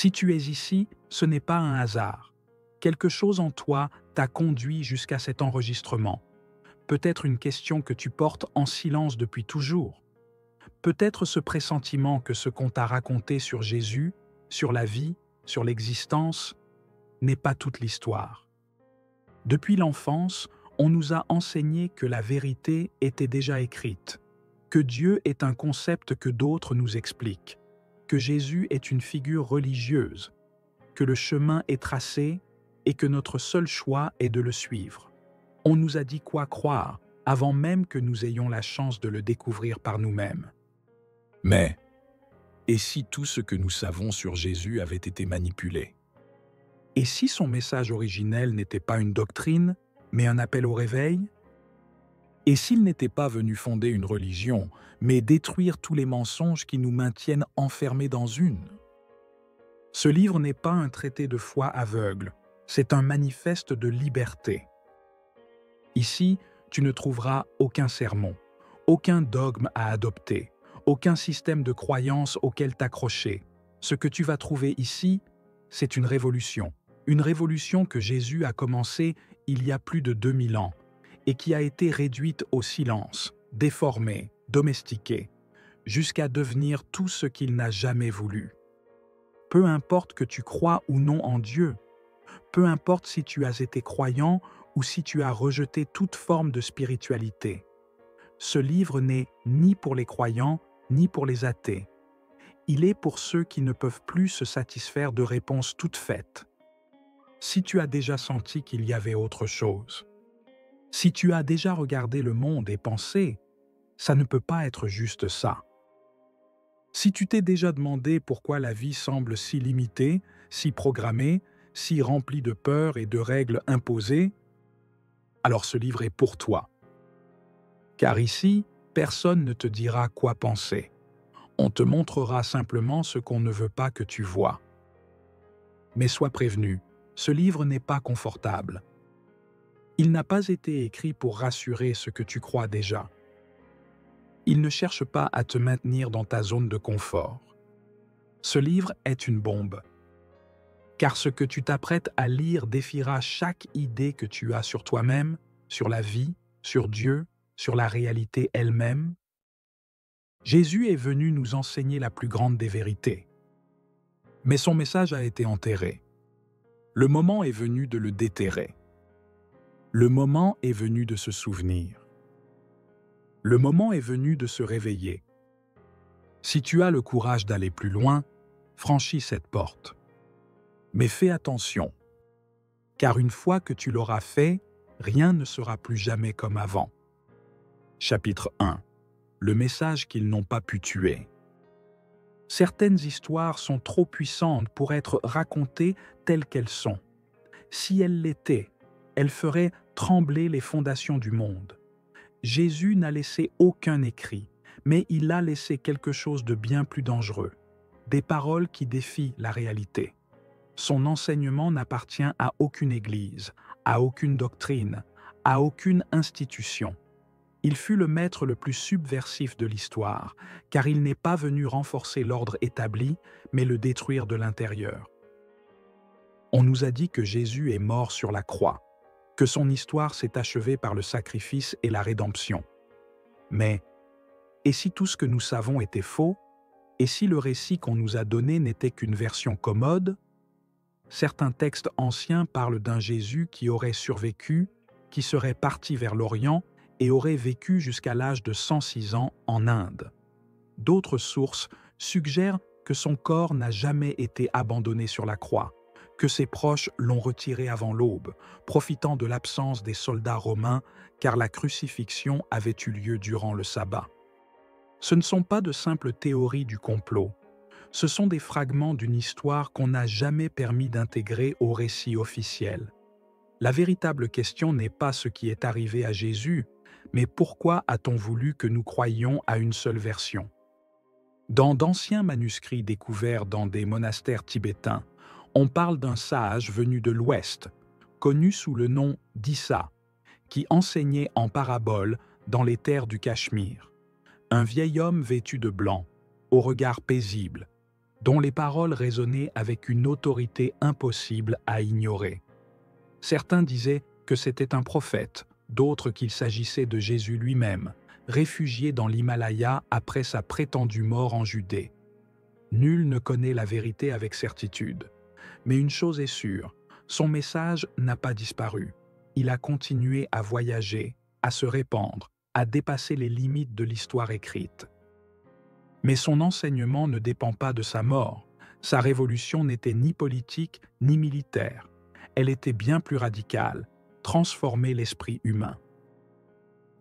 Si tu es ici, ce n'est pas un hasard. Quelque chose en toi t'a conduit jusqu'à cet enregistrement. Peut-être une question que tu portes en silence depuis toujours. Peut-être ce pressentiment que ce qu'on t'a raconté sur Jésus, sur la vie, sur l'existence, n'est pas toute l'histoire. Depuis l'enfance, on nous a enseigné que la vérité était déjà écrite, que Dieu est un concept que d'autres nous expliquent, que Jésus est une figure religieuse, que le chemin est tracé et que notre seul choix est de le suivre. On nous a dit quoi croire avant même que nous ayons la chance de le découvrir par nous-mêmes. Mais, et si tout ce que nous savons sur Jésus avait été manipulé? Et si son message originel n'était pas une doctrine, mais un appel au réveil? Et s'il n'était pas venu fonder une religion, mais détruire tous les mensonges qui nous maintiennent enfermés dans une? Ce livre n'est pas un traité de foi aveugle, c'est un manifeste de liberté. Ici, tu ne trouveras aucun sermon, aucun dogme à adopter, aucun système de croyance auquel t'accrocher. Ce que tu vas trouver ici, c'est une révolution que Jésus a commencée il y a plus de 2000 ans et qui a été réduite au silence, déformée, domestiquée, jusqu'à devenir tout ce qu'il n'a jamais voulu. Peu importe que tu crois ou non en Dieu, peu importe si tu as été croyant ou si tu as rejeté toute forme de spiritualité, ce livre n'est ni pour les croyants ni pour les athées. Il est pour ceux qui ne peuvent plus se satisfaire de réponses toutes faites. Si tu as déjà senti qu'il y avait autre chose, si tu as déjà regardé le monde et pensé, ça ne peut pas être juste ça. Si tu t'es déjà demandé pourquoi la vie semble si limitée, si programmée, si remplie de peurs et de règles imposées, alors ce livre est pour toi. Car ici, personne ne te dira quoi penser. On te montrera simplement ce qu'on ne veut pas que tu vois. Mais sois prévenu, ce livre n'est pas confortable. Il n'a pas été écrit pour rassurer ce que tu crois déjà. Il ne cherche pas à te maintenir dans ta zone de confort. Ce livre est une bombe. Car ce que tu t'apprêtes à lire défiera chaque idée que tu as sur toi-même, sur la vie, sur Dieu, sur la réalité elle-même. Jésus est venu nous enseigner la plus grande des vérités. Mais son message a été enterré. Le moment est venu de le déterrer. Le moment est venu de se souvenir. Le moment est venu de se réveiller. Si tu as le courage d'aller plus loin, franchis cette porte. Mais fais attention, car une fois que tu l'auras fait, rien ne sera plus jamais comme avant. Chapitre 1. Le message qu'ils n'ont pas pu tuer. Certaines histoires sont trop puissantes pour être racontées telles qu'elles sont. Si elles l'étaient, elles feraient trembler les fondations du monde. Jésus n'a laissé aucun écrit, mais il a laissé quelque chose de bien plus dangereux, des paroles qui défient la réalité. Son enseignement n'appartient à aucune église, à aucune doctrine, à aucune institution. Il fut le maître le plus subversif de l'histoire, car il n'est pas venu renforcer l'ordre établi, mais le détruire de l'intérieur. On nous a dit que Jésus est mort sur la croix, que son histoire s'est achevée par le sacrifice et la rédemption. Mais, et si tout ce que nous savons était faux, et si le récit qu'on nous a donné n'était qu'une version commode? Certains textes anciens parlent d'un Jésus qui aurait survécu, qui serait parti vers l'Orient et aurait vécu jusqu'à l'âge de 106 ans en Inde. D'autres sources suggèrent que son corps n'a jamais été abandonné sur la croix, que ses proches l'ont retiré avant l'aube, profitant de l'absence des soldats romains, car la crucifixion avait eu lieu durant le sabbat. Ce ne sont pas de simples théories du complot. Ce sont des fragments d'une histoire qu'on n'a jamais permis d'intégrer au récit officiel. La véritable question n'est pas ce qui est arrivé à Jésus, mais pourquoi a-t-on voulu que nous croyions à une seule version? Dans d'anciens manuscrits découverts dans des monastères tibétains, on parle d'un sage venu de l'Ouest, connu sous le nom d'Issa, qui enseignait en parabole dans les terres du Cachemire. Un vieil homme vêtu de blanc, au regard paisible, dont les paroles résonnaient avec une autorité impossible à ignorer. Certains disaient que c'était un prophète, d'autres qu'il s'agissait de Jésus lui-même, réfugié dans l'Himalaya après sa prétendue mort en Judée. Nul ne connaît la vérité avec certitude. Mais une chose est sûre, son message n'a pas disparu. Il a continué à voyager, à se répandre, à dépasser les limites de l'histoire écrite. Mais son enseignement ne dépend pas de sa mort. Sa révolution n'était ni politique ni militaire. Elle était bien plus radicale, transformer l'esprit humain.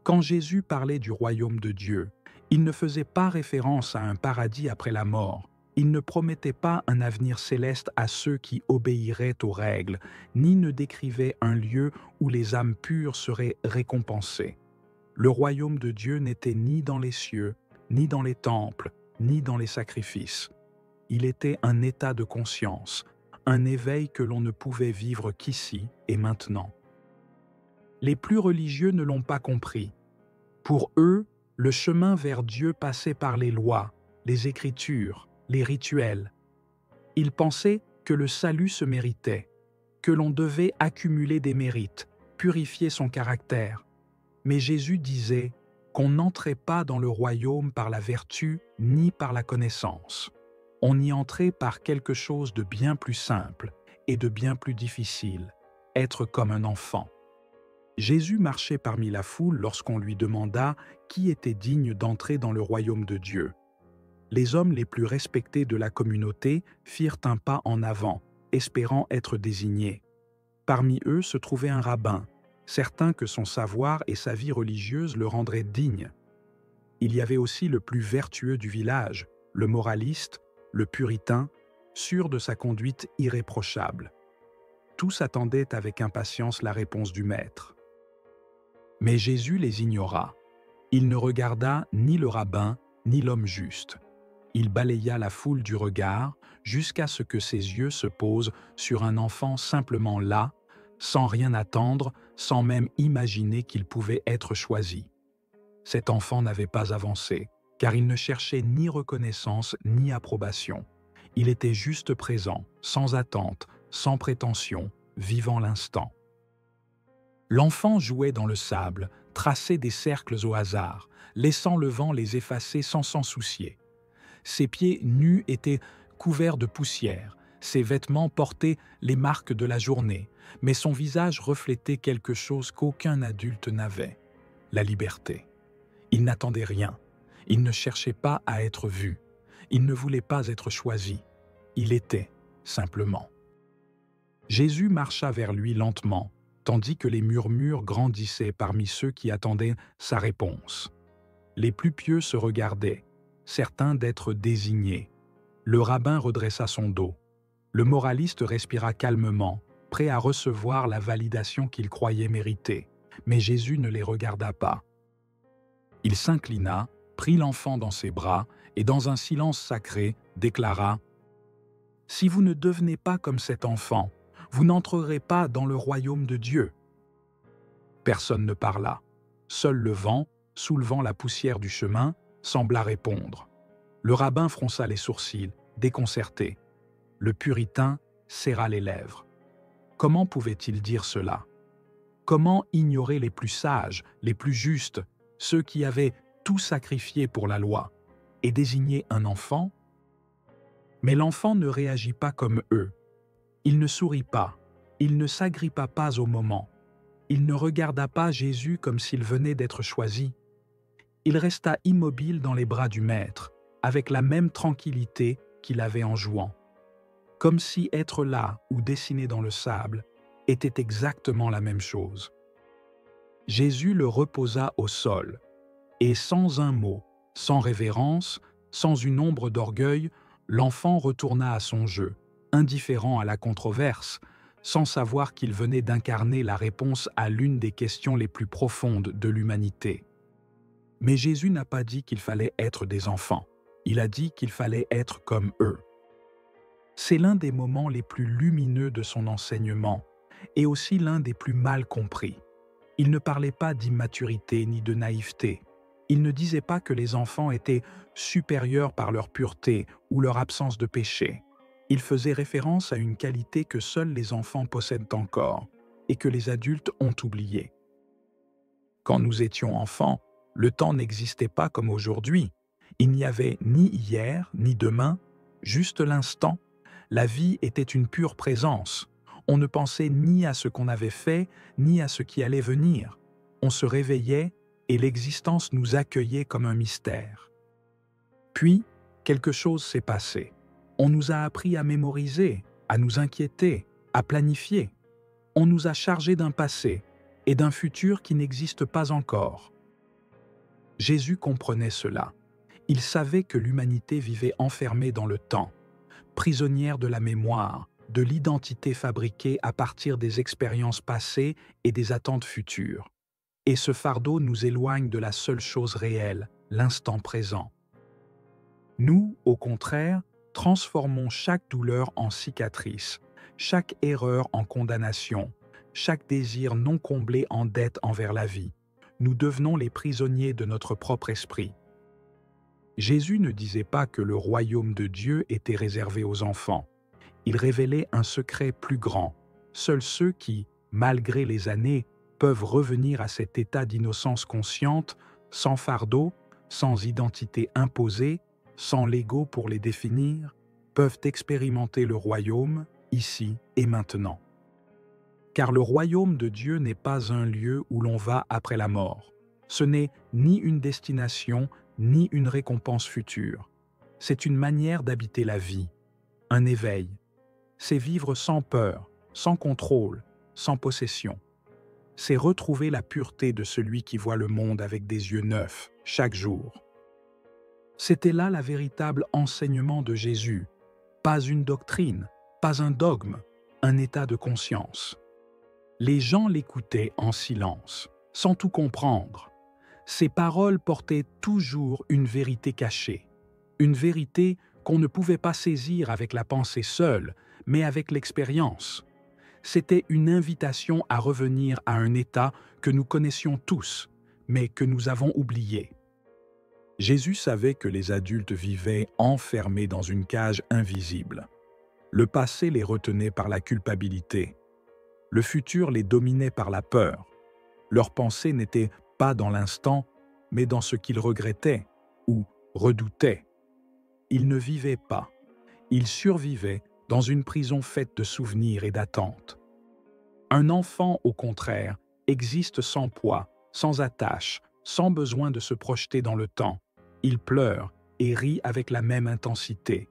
Quand Jésus parlait du royaume de Dieu, il ne faisait pas référence à un paradis après la mort. Il ne promettait pas un avenir céleste à ceux qui obéiraient aux règles, ni ne décrivait un lieu où les âmes pures seraient récompensées. Le royaume de Dieu n'était ni dans les cieux, ni dans les temples, ni dans les sacrifices. Il était un état de conscience, un éveil que l'on ne pouvait vivre qu'ici et maintenant. Les plus religieux ne l'ont pas compris. Pour eux, le chemin vers Dieu passait par les lois, les écritures, les rituels. Ils pensaient que le salut se méritait, que l'on devait accumuler des mérites, purifier son caractère. Mais Jésus disait qu'on n'entrait pas dans le royaume par la vertu ni par la connaissance. On y entrait par quelque chose de bien plus simple et de bien plus difficile, être comme un enfant. Jésus marchait parmi la foule lorsqu'on lui demanda qui était digne d'entrer dans le royaume de Dieu. Les hommes les plus respectés de la communauté firent un pas en avant, espérant être désignés. Parmi eux se trouvait un rabbin, certain que son savoir et sa vie religieuse le rendraient digne. Il y avait aussi le plus vertueux du village, le moraliste, le puritain, sûr de sa conduite irréprochable. Tous attendaient avec impatience la réponse du maître. Mais Jésus les ignora. Il ne regarda ni le rabbin, ni l'homme juste. Il balaya la foule du regard jusqu'à ce que ses yeux se posent sur un enfant simplement là, sans rien attendre, sans même imaginer qu'il pouvait être choisi. Cet enfant n'avait pas avancé, car il ne cherchait ni reconnaissance ni approbation. Il était juste présent, sans attente, sans prétention, vivant l'instant. L'enfant jouait dans le sable, traçait des cercles au hasard, laissant le vent les effacer sans s'en soucier. Ses pieds nus étaient couverts de poussière, ses vêtements portaient les marques de la journée, mais son visage reflétait quelque chose qu'aucun adulte n'avait, la liberté. Il n'attendait rien, il ne cherchait pas à être vu, il ne voulait pas être choisi, il était, simplement. Jésus marcha vers lui lentement, tandis que les murmures grandissaient parmi ceux qui attendaient sa réponse. Les plus pieux se regardaient, certains d'être désignés. Le rabbin redressa son dos. Le moraliste respira calmement, prêt à recevoir la validation qu'il croyait mériter. Mais Jésus ne les regarda pas. Il s'inclina, prit l'enfant dans ses bras et dans un silence sacré déclara « Si vous ne devenez pas comme cet enfant, vous n'entrerez pas dans le royaume de Dieu. » Personne ne parla. Seul le vent, soulevant la poussière du chemin, sembla répondre. Le rabbin fronça les sourcils, déconcerté. Le puritain serra les lèvres. Comment pouvait-il dire cela? Comment ignorer les plus sages, les plus justes, ceux qui avaient tout sacrifié pour la loi, et désigner un enfant? Mais l'enfant ne réagit pas comme eux. Il ne sourit pas, il ne s'agrippa pas au moment. Il ne regarda pas Jésus comme s'il venait d'être choisi. Il resta immobile dans les bras du Maître, avec la même tranquillité qu'il avait en jouant. Comme si être là ou dessiner dans le sable était exactement la même chose. Jésus le reposa au sol, et sans un mot, sans révérence, sans une ombre d'orgueil, l'enfant retourna à son jeu, indifférent à la controverse, sans savoir qu'il venait d'incarner la réponse à l'une des questions les plus profondes de l'humanité. Mais Jésus n'a pas dit qu'il fallait être des enfants, il a dit qu'il fallait être comme eux. C'est l'un des moments les plus lumineux de son enseignement, et aussi l'un des plus mal compris. Il ne parlait pas d'immaturité ni de naïveté, Il ne disait pas que les enfants étaient supérieurs par leur pureté ou leur absence de péché. Il faisait référence à une qualité que seuls les enfants possèdent encore et que les adultes ont oubliée. Quand nous étions enfants, le temps n'existait pas comme aujourd'hui. Il n'y avait ni hier, ni demain, juste l'instant. La vie était une pure présence. On ne pensait ni à ce qu'on avait fait, ni à ce qui allait venir. On se réveillait et l'existence nous accueillait comme un mystère. Puis, quelque chose s'est passé. On nous a appris à mémoriser, à nous inquiéter, à planifier. On nous a chargés d'un passé et d'un futur qui n'existe pas encore. Jésus comprenait cela. Il savait que l'humanité vivait enfermée dans le temps, prisonnière de la mémoire, de l'identité fabriquée à partir des expériences passées et des attentes futures. Et ce fardeau nous éloigne de la seule chose réelle, l'instant présent. Nous, au contraire, transformons chaque douleur en cicatrice, chaque erreur en condamnation, chaque désir non comblé en dette envers la vie. Nous devenons les prisonniers de notre propre esprit. Jésus ne disait pas que le royaume de Dieu était réservé aux enfants. Il révélait un secret plus grand. Seuls ceux qui, malgré les années, peuvent revenir à cet état d'innocence consciente, sans fardeau, sans identité imposée, sans l'ego pour les définir, peuvent expérimenter le royaume, ici et maintenant. Car le royaume de Dieu n'est pas un lieu où l'on va après la mort. Ce n'est ni une destination, ni une récompense future. C'est une manière d'habiter la vie, un éveil. C'est vivre sans peur, sans contrôle, sans possession. C'est retrouver la pureté de celui qui voit le monde avec des yeux neufs, chaque jour. C'était là la véritable enseignement de Jésus. Pas une doctrine, pas un dogme, un état de conscience. Les gens l'écoutaient en silence, sans tout comprendre. Ses paroles portaient toujours une vérité cachée, une vérité qu'on ne pouvait pas saisir avec la pensée seule, mais avec l'expérience. C'était une invitation à revenir à un état que nous connaissions tous, mais que nous avons oublié. Jésus savait que les adultes vivaient enfermés dans une cage invisible. Le passé les retenait par la culpabilité. Le futur les dominait par la peur. Leurs pensées n'étaient pas dans l'instant, mais dans ce qu'ils regrettaient ou redoutaient. Ils ne vivaient pas. Ils survivaient dans une prison faite de souvenirs et d'attentes. Un enfant, au contraire, existe sans poids, sans attache, sans besoin de se projeter dans le temps. Il pleure et rit avec la même intensité.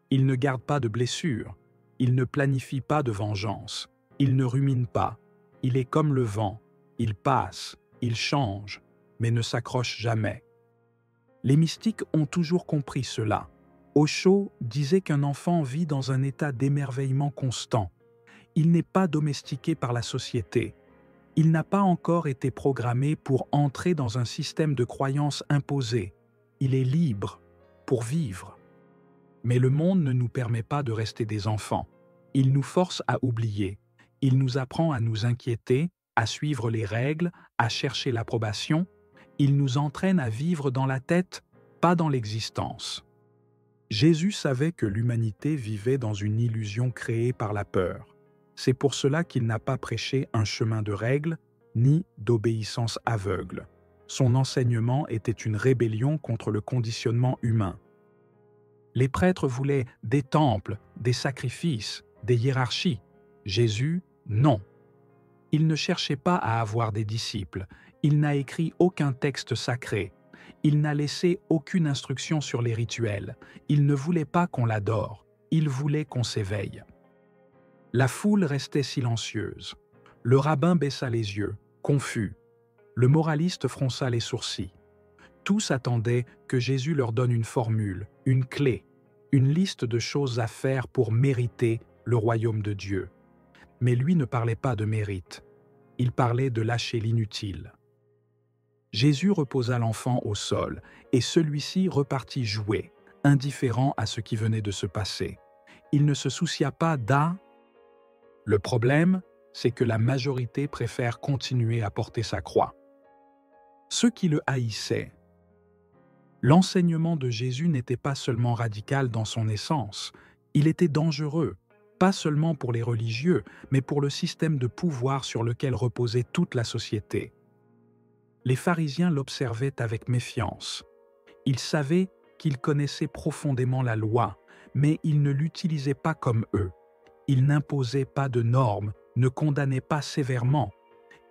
Il ne garde pas de blessures. Il ne planifie pas de vengeance. Il ne rumine pas. Il est comme le vent. Il passe, il change, mais ne s'accroche jamais. Les mystiques ont toujours compris cela. Osho disait qu'un enfant vit dans un état d'émerveillement constant. Il n'est pas domestiqué par la société. Il n'a pas encore été programmé pour entrer dans un système de croyances imposées. Il est libre pour vivre. Mais le monde ne nous permet pas de rester des enfants. Il nous force à oublier. Il nous apprend à nous inquiéter, à suivre les règles, à chercher l'approbation. Il nous entraîne à vivre dans la tête, pas dans l'existence. Jésus savait que l'humanité vivait dans une illusion créée par la peur. C'est pour cela qu'il n'a pas prêché un chemin de règles, ni d'obéissance aveugle. Son enseignement était une rébellion contre le conditionnement humain. Les prêtres voulaient des temples, des sacrifices, des hiérarchies. Jésus, non. Il ne cherchait pas à avoir des disciples. Il n'a écrit aucun texte sacré. Il n'a laissé aucune instruction sur les rituels. Il ne voulait pas qu'on l'adore. Il voulait qu'on s'éveille. La foule restait silencieuse. Le rabbin baissa les yeux, confus. Le moraliste fronça les sourcils. Tous attendaient que Jésus leur donne une formule, une clé, une liste de choses à faire pour mériter le royaume de Dieu. Mais lui ne parlait pas de mérite. Il parlait de lâcher l'inutile. Jésus reposa l'enfant au sol, et celui-ci repartit jouer, indifférent à ce qui venait de se passer. Il ne se soucia pas d'A. Le problème, c'est que la majorité préfère continuer à porter sa croix. Ceux qui le haïssaient, L'enseignement de Jésus n'était pas seulement radical dans son essence, il était dangereux, pas seulement pour les religieux, mais pour le système de pouvoir sur lequel reposait toute la société. Les pharisiens l'observaient avec méfiance. Ils savaient qu'il connaissait profondément la loi, mais il ne l'utilisait pas comme eux. Il n'imposait pas de normes, ne condamnait pas sévèrement.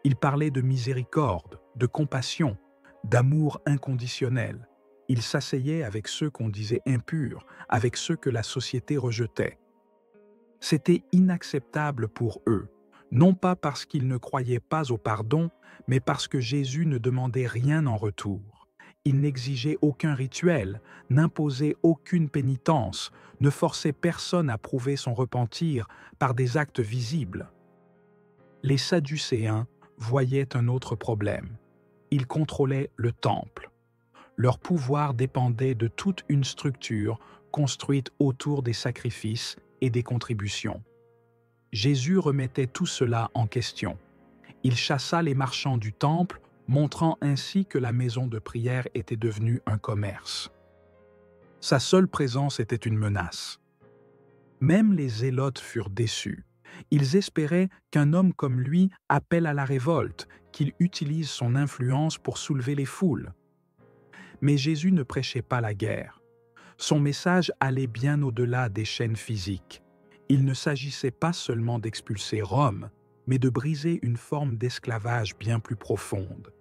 Il parlait de miséricorde, de compassion, d'amour inconditionnel. Il s'asseyait avec ceux qu'on disait impurs, avec ceux que la société rejetait. C'était inacceptable pour eux, non pas parce qu'ils ne croyaient pas au pardon, mais parce que Jésus ne demandait rien en retour. Il n'exigeait aucun rituel, n'imposait aucune pénitence, ne forçait personne à prouver son repentir par des actes visibles. Les Sadducéens voyaient un autre problème. Ils contrôlaient le temple. Leur pouvoir dépendait de toute une structure construite autour des sacrifices et des contributions. Jésus remettait tout cela en question. Il chassa les marchands du temple, montrant ainsi que la maison de prière était devenue un commerce. Sa seule présence était une menace. Même les zélotes furent déçus. Ils espéraient qu'un homme comme lui appelle à la révolte, qu'il utilise son influence pour soulever les foules. Mais Jésus ne prêchait pas la guerre. Son message allait bien au-delà des chaînes physiques. Il ne s'agissait pas seulement d'expulser Rome, mais de briser une forme d'esclavage bien plus profonde.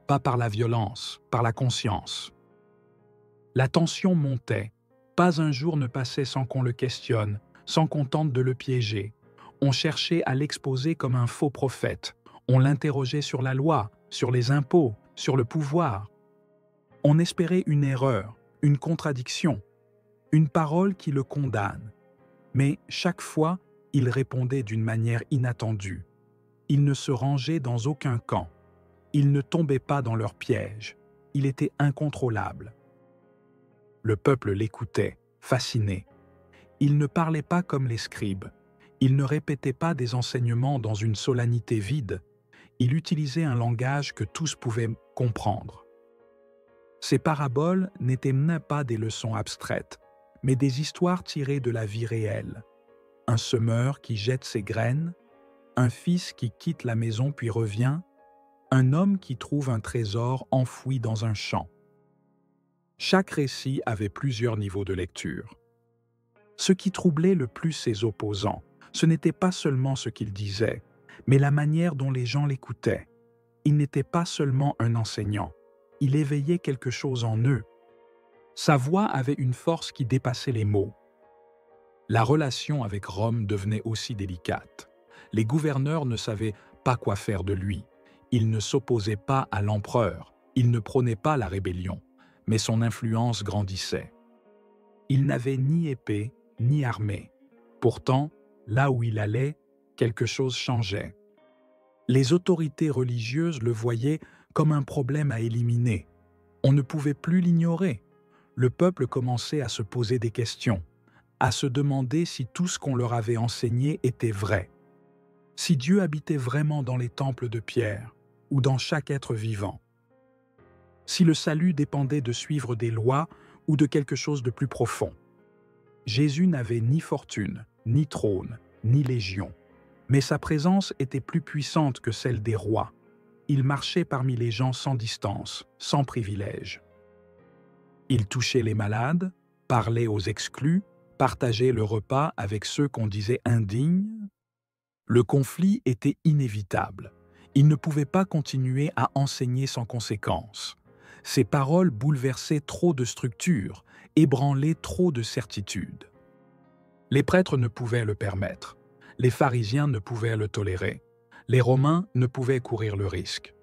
Pas par la violence, par la conscience. La tension montait. Pas un jour ne passait sans qu'on le questionne, sans qu'on tente de le piéger. On cherchait à l'exposer comme un faux prophète. On l'interrogeait sur la loi, sur les impôts, sur le pouvoir. On espérait une erreur, une contradiction, une parole qui le condamne. Mais chaque fois, il répondait d'une manière inattendue. Il ne se rangeait dans aucun camp. Il ne tombait pas dans leur piège. Il était incontrôlable. Le peuple l'écoutait, fasciné. Il ne parlait pas comme les scribes. Il ne répétait pas des enseignements dans une solennité vide. Il utilisait un langage que tous pouvaient comprendre. Ses paraboles n'étaient même pas des leçons abstraites, mais des histoires tirées de la vie réelle. Un semeur qui jette ses graines, un fils qui quitte la maison puis revient, un homme qui trouve un trésor enfoui dans un champ. Chaque récit avait plusieurs niveaux de lecture. Ce qui troublait le plus ses opposants, ce n'était pas seulement ce qu'il disait, mais la manière dont les gens l'écoutaient. Il n'était pas seulement un enseignant, il éveillait quelque chose en eux. Sa voix avait une force qui dépassait les mots. La relation avec Rome devenait aussi délicate. Les gouverneurs ne savaient pas quoi faire de lui. Il ne s'opposait pas à l'empereur, il ne prônait pas la rébellion, mais son influence grandissait. Il n'avait ni épée, ni armée. Pourtant, là où il allait, quelque chose changeait. Les autorités religieuses le voyaient comme un problème à éliminer. On ne pouvait plus l'ignorer. Le peuple commençait à se poser des questions, à se demander si tout ce qu'on leur avait enseigné était vrai. Si Dieu habitait vraiment dans les temples de pierre ou dans chaque être vivant. Si le salut dépendait de suivre des lois ou de quelque chose de plus profond. Jésus n'avait ni fortune, ni trône, ni légion, mais sa présence était plus puissante que celle des rois. Il marchait parmi les gens sans distance, sans privilège. Il touchait les malades, parlait aux exclus, partageait le repas avec ceux qu'on disait indignes. Le conflit était inévitable. Il ne pouvait pas continuer à enseigner sans conséquence. Ses paroles bouleversaient trop de structures, ébranlaient trop de certitudes. Les prêtres ne pouvaient le permettre. Les pharisiens ne pouvaient le tolérer. Les Romains ne pouvaient courir le risque.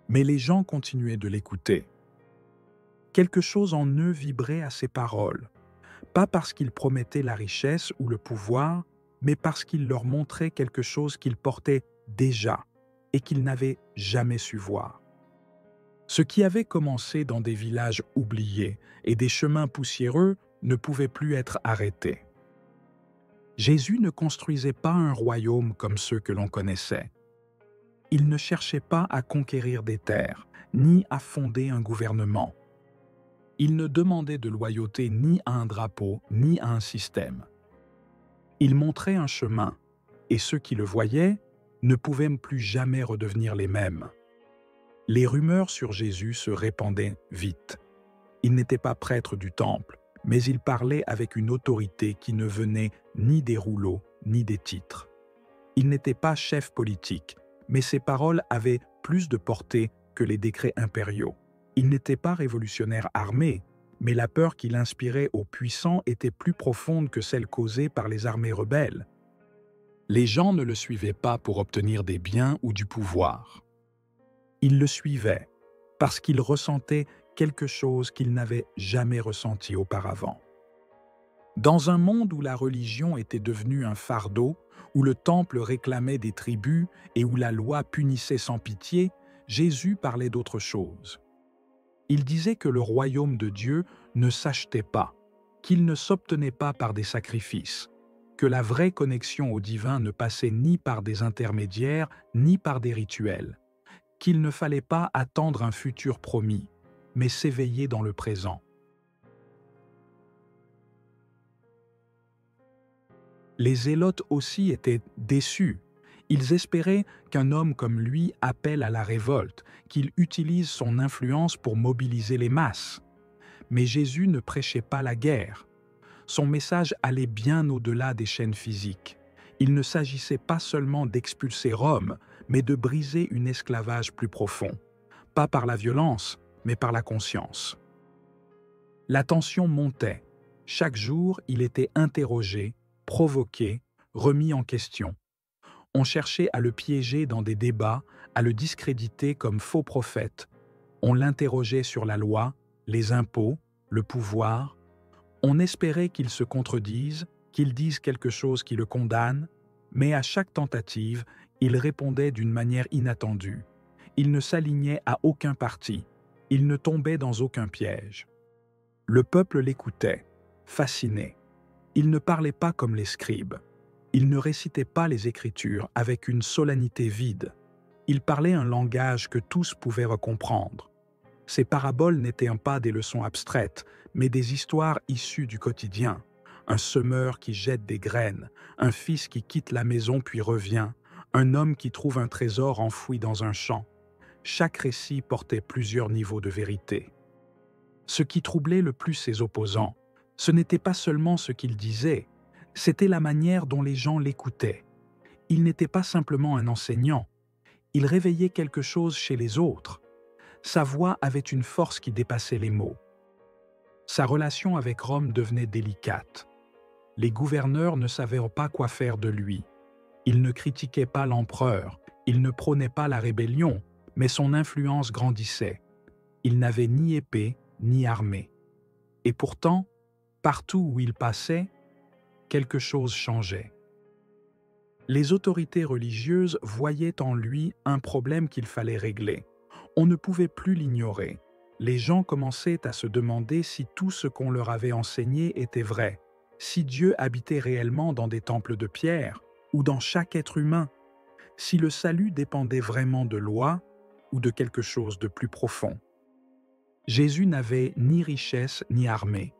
Mais les gens continuaient de l'écouter. Quelque chose en eux vibrait à ses paroles, pas parce qu'il promettait la richesse ou le pouvoir, mais parce qu'il leur montrait quelque chose qu'ils portaient déjà et qu'ils n'avaient jamais su voir. Ce qui avait commencé dans des villages oubliés et des chemins poussiéreux ne pouvait plus être arrêté. Jésus ne construisait pas un royaume comme ceux que l'on connaissait. Il ne cherchait pas à conquérir des terres, ni à fonder un gouvernement. Il ne demandait de loyauté ni à un drapeau, ni à un système. Il montrait un chemin, et ceux qui le voyaient ne pouvaient plus jamais redevenir les mêmes. Les rumeurs sur Jésus se répandaient vite. Il n'était pas prêtre du temple, mais il parlait avec une autorité qui ne venait ni des rouleaux, ni des titres. Il n'était pas chef politique, mais ses paroles avaient plus de portée que les décrets impériaux. Il n'était pas révolutionnaire armé, mais la peur qu'il inspirait aux puissants était plus profonde que celle causée par les armées rebelles. Les gens ne le suivaient pas pour obtenir des biens ou du pouvoir. Ils le suivaient parce qu'ils ressentaient quelque chose qu'ils n'avaient jamais ressenti auparavant. Dans un monde où la religion était devenue un fardeau, où le temple réclamait des tribus et où la loi punissait sans pitié, Jésus parlait d'autre chose. Il disait que le royaume de Dieu ne s'achetait pas, qu'il ne s'obtenait pas par des sacrifices, que la vraie connexion au divin ne passait ni par des intermédiaires ni par des rituels, qu'il ne fallait pas attendre un futur promis, mais s'éveiller dans le présent. Les zélotes aussi étaient déçus. Ils espéraient qu'un homme comme lui appelle à la révolte, qu'il utilise son influence pour mobiliser les masses. Mais Jésus ne prêchait pas la guerre. Son message allait bien au-delà des chaînes physiques. Il ne s'agissait pas seulement d'expulser Rome, mais de briser un esclavage plus profond. Pas par la violence, mais par la conscience. La tension montait. Chaque jour, il était interrogé, provoqué, remis en question. On cherchait à le piéger dans des débats, à le discréditer comme faux prophète. On l'interrogeait sur la loi, les impôts, le pouvoir. On espérait qu'il se contredise, qu'il dise quelque chose qui le condamne, mais à chaque tentative, il répondait d'une manière inattendue. Il ne s'alignait à aucun parti. Il ne tombait dans aucun piège. Le peuple l'écoutait, fasciné. Il ne parlait pas comme les scribes. Il ne récitait pas les Écritures avec une solennité vide. Il parlait un langage que tous pouvaient comprendre. Ses paraboles n'étaient pas des leçons abstraites, mais des histoires issues du quotidien. Un semeur qui jette des graines, un fils qui quitte la maison puis revient, un homme qui trouve un trésor enfoui dans un champ. Chaque récit portait plusieurs niveaux de vérité. Ce qui troublait le plus ses opposants, ce n'était pas seulement ce qu'il disait, c'était la manière dont les gens l'écoutaient. Il n'était pas simplement un enseignant, il réveillait quelque chose chez les autres. Sa voix avait une force qui dépassait les mots. Sa relation avec Rome devenait délicate. Les gouverneurs ne savaient pas quoi faire de lui. Ils ne critiquaient pas l'empereur, ils ne prônaient pas la rébellion, mais son influence grandissait. Il n'avait ni épée, ni armée. Et pourtant, partout où il passait, quelque chose changeait. Les autorités religieuses voyaient en lui un problème qu'il fallait régler. On ne pouvait plus l'ignorer. Les gens commençaient à se demander si tout ce qu'on leur avait enseigné était vrai, si Dieu habitait réellement dans des temples de pierre ou dans chaque être humain, si le salut dépendait vraiment de lois ou de quelque chose de plus profond. Jésus n'avait ni richesse ni armée,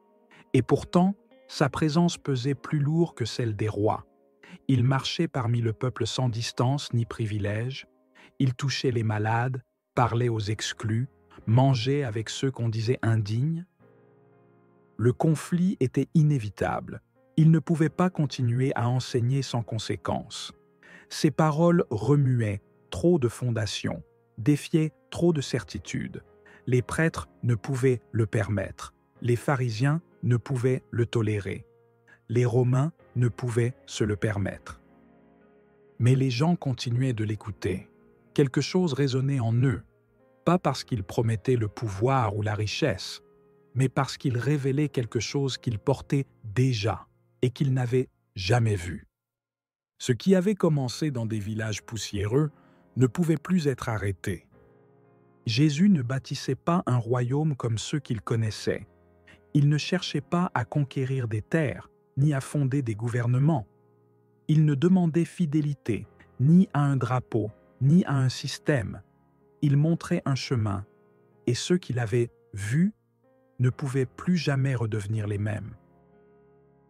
et pourtant, sa présence pesait plus lourd que celle des rois. Il marchait parmi le peuple sans distance ni privilège, il touchait les malades, parlait aux exclus, mangeait avec ceux qu'on disait indignes. Le conflit était inévitable. Il ne pouvait pas continuer à enseigner sans conséquence. Ses paroles remuaient trop de fondations, défiaient trop de certitudes. Les prêtres ne pouvaient le permettre. Les pharisiens ne pouvaient le tolérer. Les Romains ne pouvaient se le permettre. Mais les gens continuaient de l'écouter. Quelque chose résonnait en eux, pas parce qu'il promettait le pouvoir ou la richesse, mais parce qu'il révélait quelque chose qu'ils portaient déjà et qu'ils n'avaient jamais vu. Ce qui avait commencé dans des villages poussiéreux ne pouvait plus être arrêté. Jésus ne bâtissait pas un royaume comme ceux qu'il connaissait. Il ne cherchait pas à conquérir des terres, ni à fonder des gouvernements. Il ne demandait fidélité, ni à un drapeau, ni à un système. Il montrait un chemin, et ceux qui l'avaient vu ne pouvaient plus jamais redevenir les mêmes.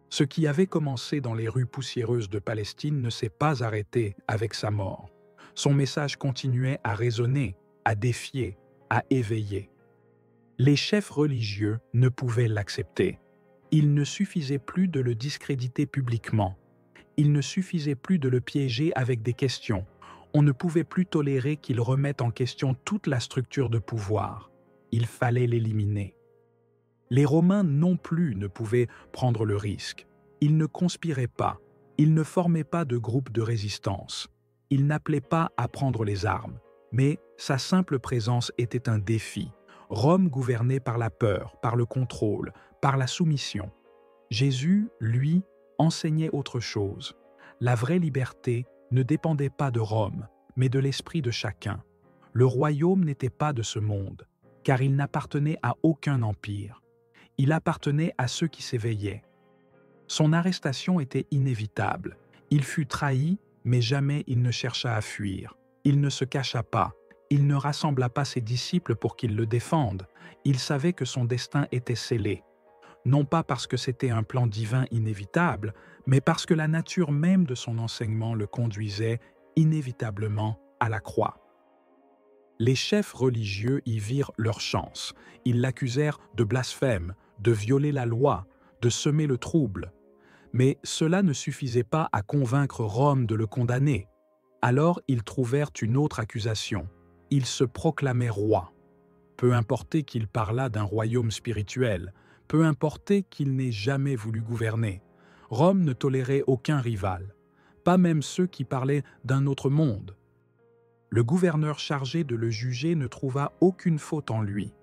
Ce qui avait commencé dans les rues poussiéreuses de Palestine ne s'est pas arrêté avec sa mort. Son message continuait à résonner, à défier, à éveiller. Les chefs religieux ne pouvaient l'accepter. Il ne suffisait plus de le discréditer publiquement. Il ne suffisait plus de le piéger avec des questions. On ne pouvait plus tolérer qu'il remette en question toute la structure de pouvoir. Il fallait l'éliminer. Les Romains non plus ne pouvaient prendre le risque. Ils ne conspiraient pas. Ils ne formaient pas de groupe de résistance. Ils n'appelaient pas à prendre les armes. Mais sa simple présence était un défi. Rome gouvernait par la peur, par le contrôle, par la soumission. Jésus, lui, enseignait autre chose. La vraie liberté ne dépendait pas de Rome, mais de l'esprit de chacun. Le royaume n'était pas de ce monde, car il n'appartenait à aucun empire. Il appartenait à ceux qui s'éveillaient. Son arrestation était inévitable. Il fut trahi, mais jamais il ne chercha à fuir. Il ne se cacha pas. Il ne rassembla pas ses disciples pour qu'ils le défendent. Il savait que son destin était scellé. Non pas parce que c'était un plan divin inévitable, mais parce que la nature même de son enseignement le conduisait inévitablement à la croix. Les chefs religieux y virent leur chance. Ils l'accusèrent de blasphème, de violer la loi, de semer le trouble. Mais cela ne suffisait pas à convaincre Rome de le condamner. Alors ils trouvèrent une autre accusation. Il se proclamait roi. Peu importait qu'il parlât d'un royaume spirituel, peu importait qu'il n'ait jamais voulu gouverner. Rome ne tolérait aucun rival, pas même ceux qui parlaient d'un autre monde. Le gouverneur chargé de le juger ne trouva aucune faute en lui.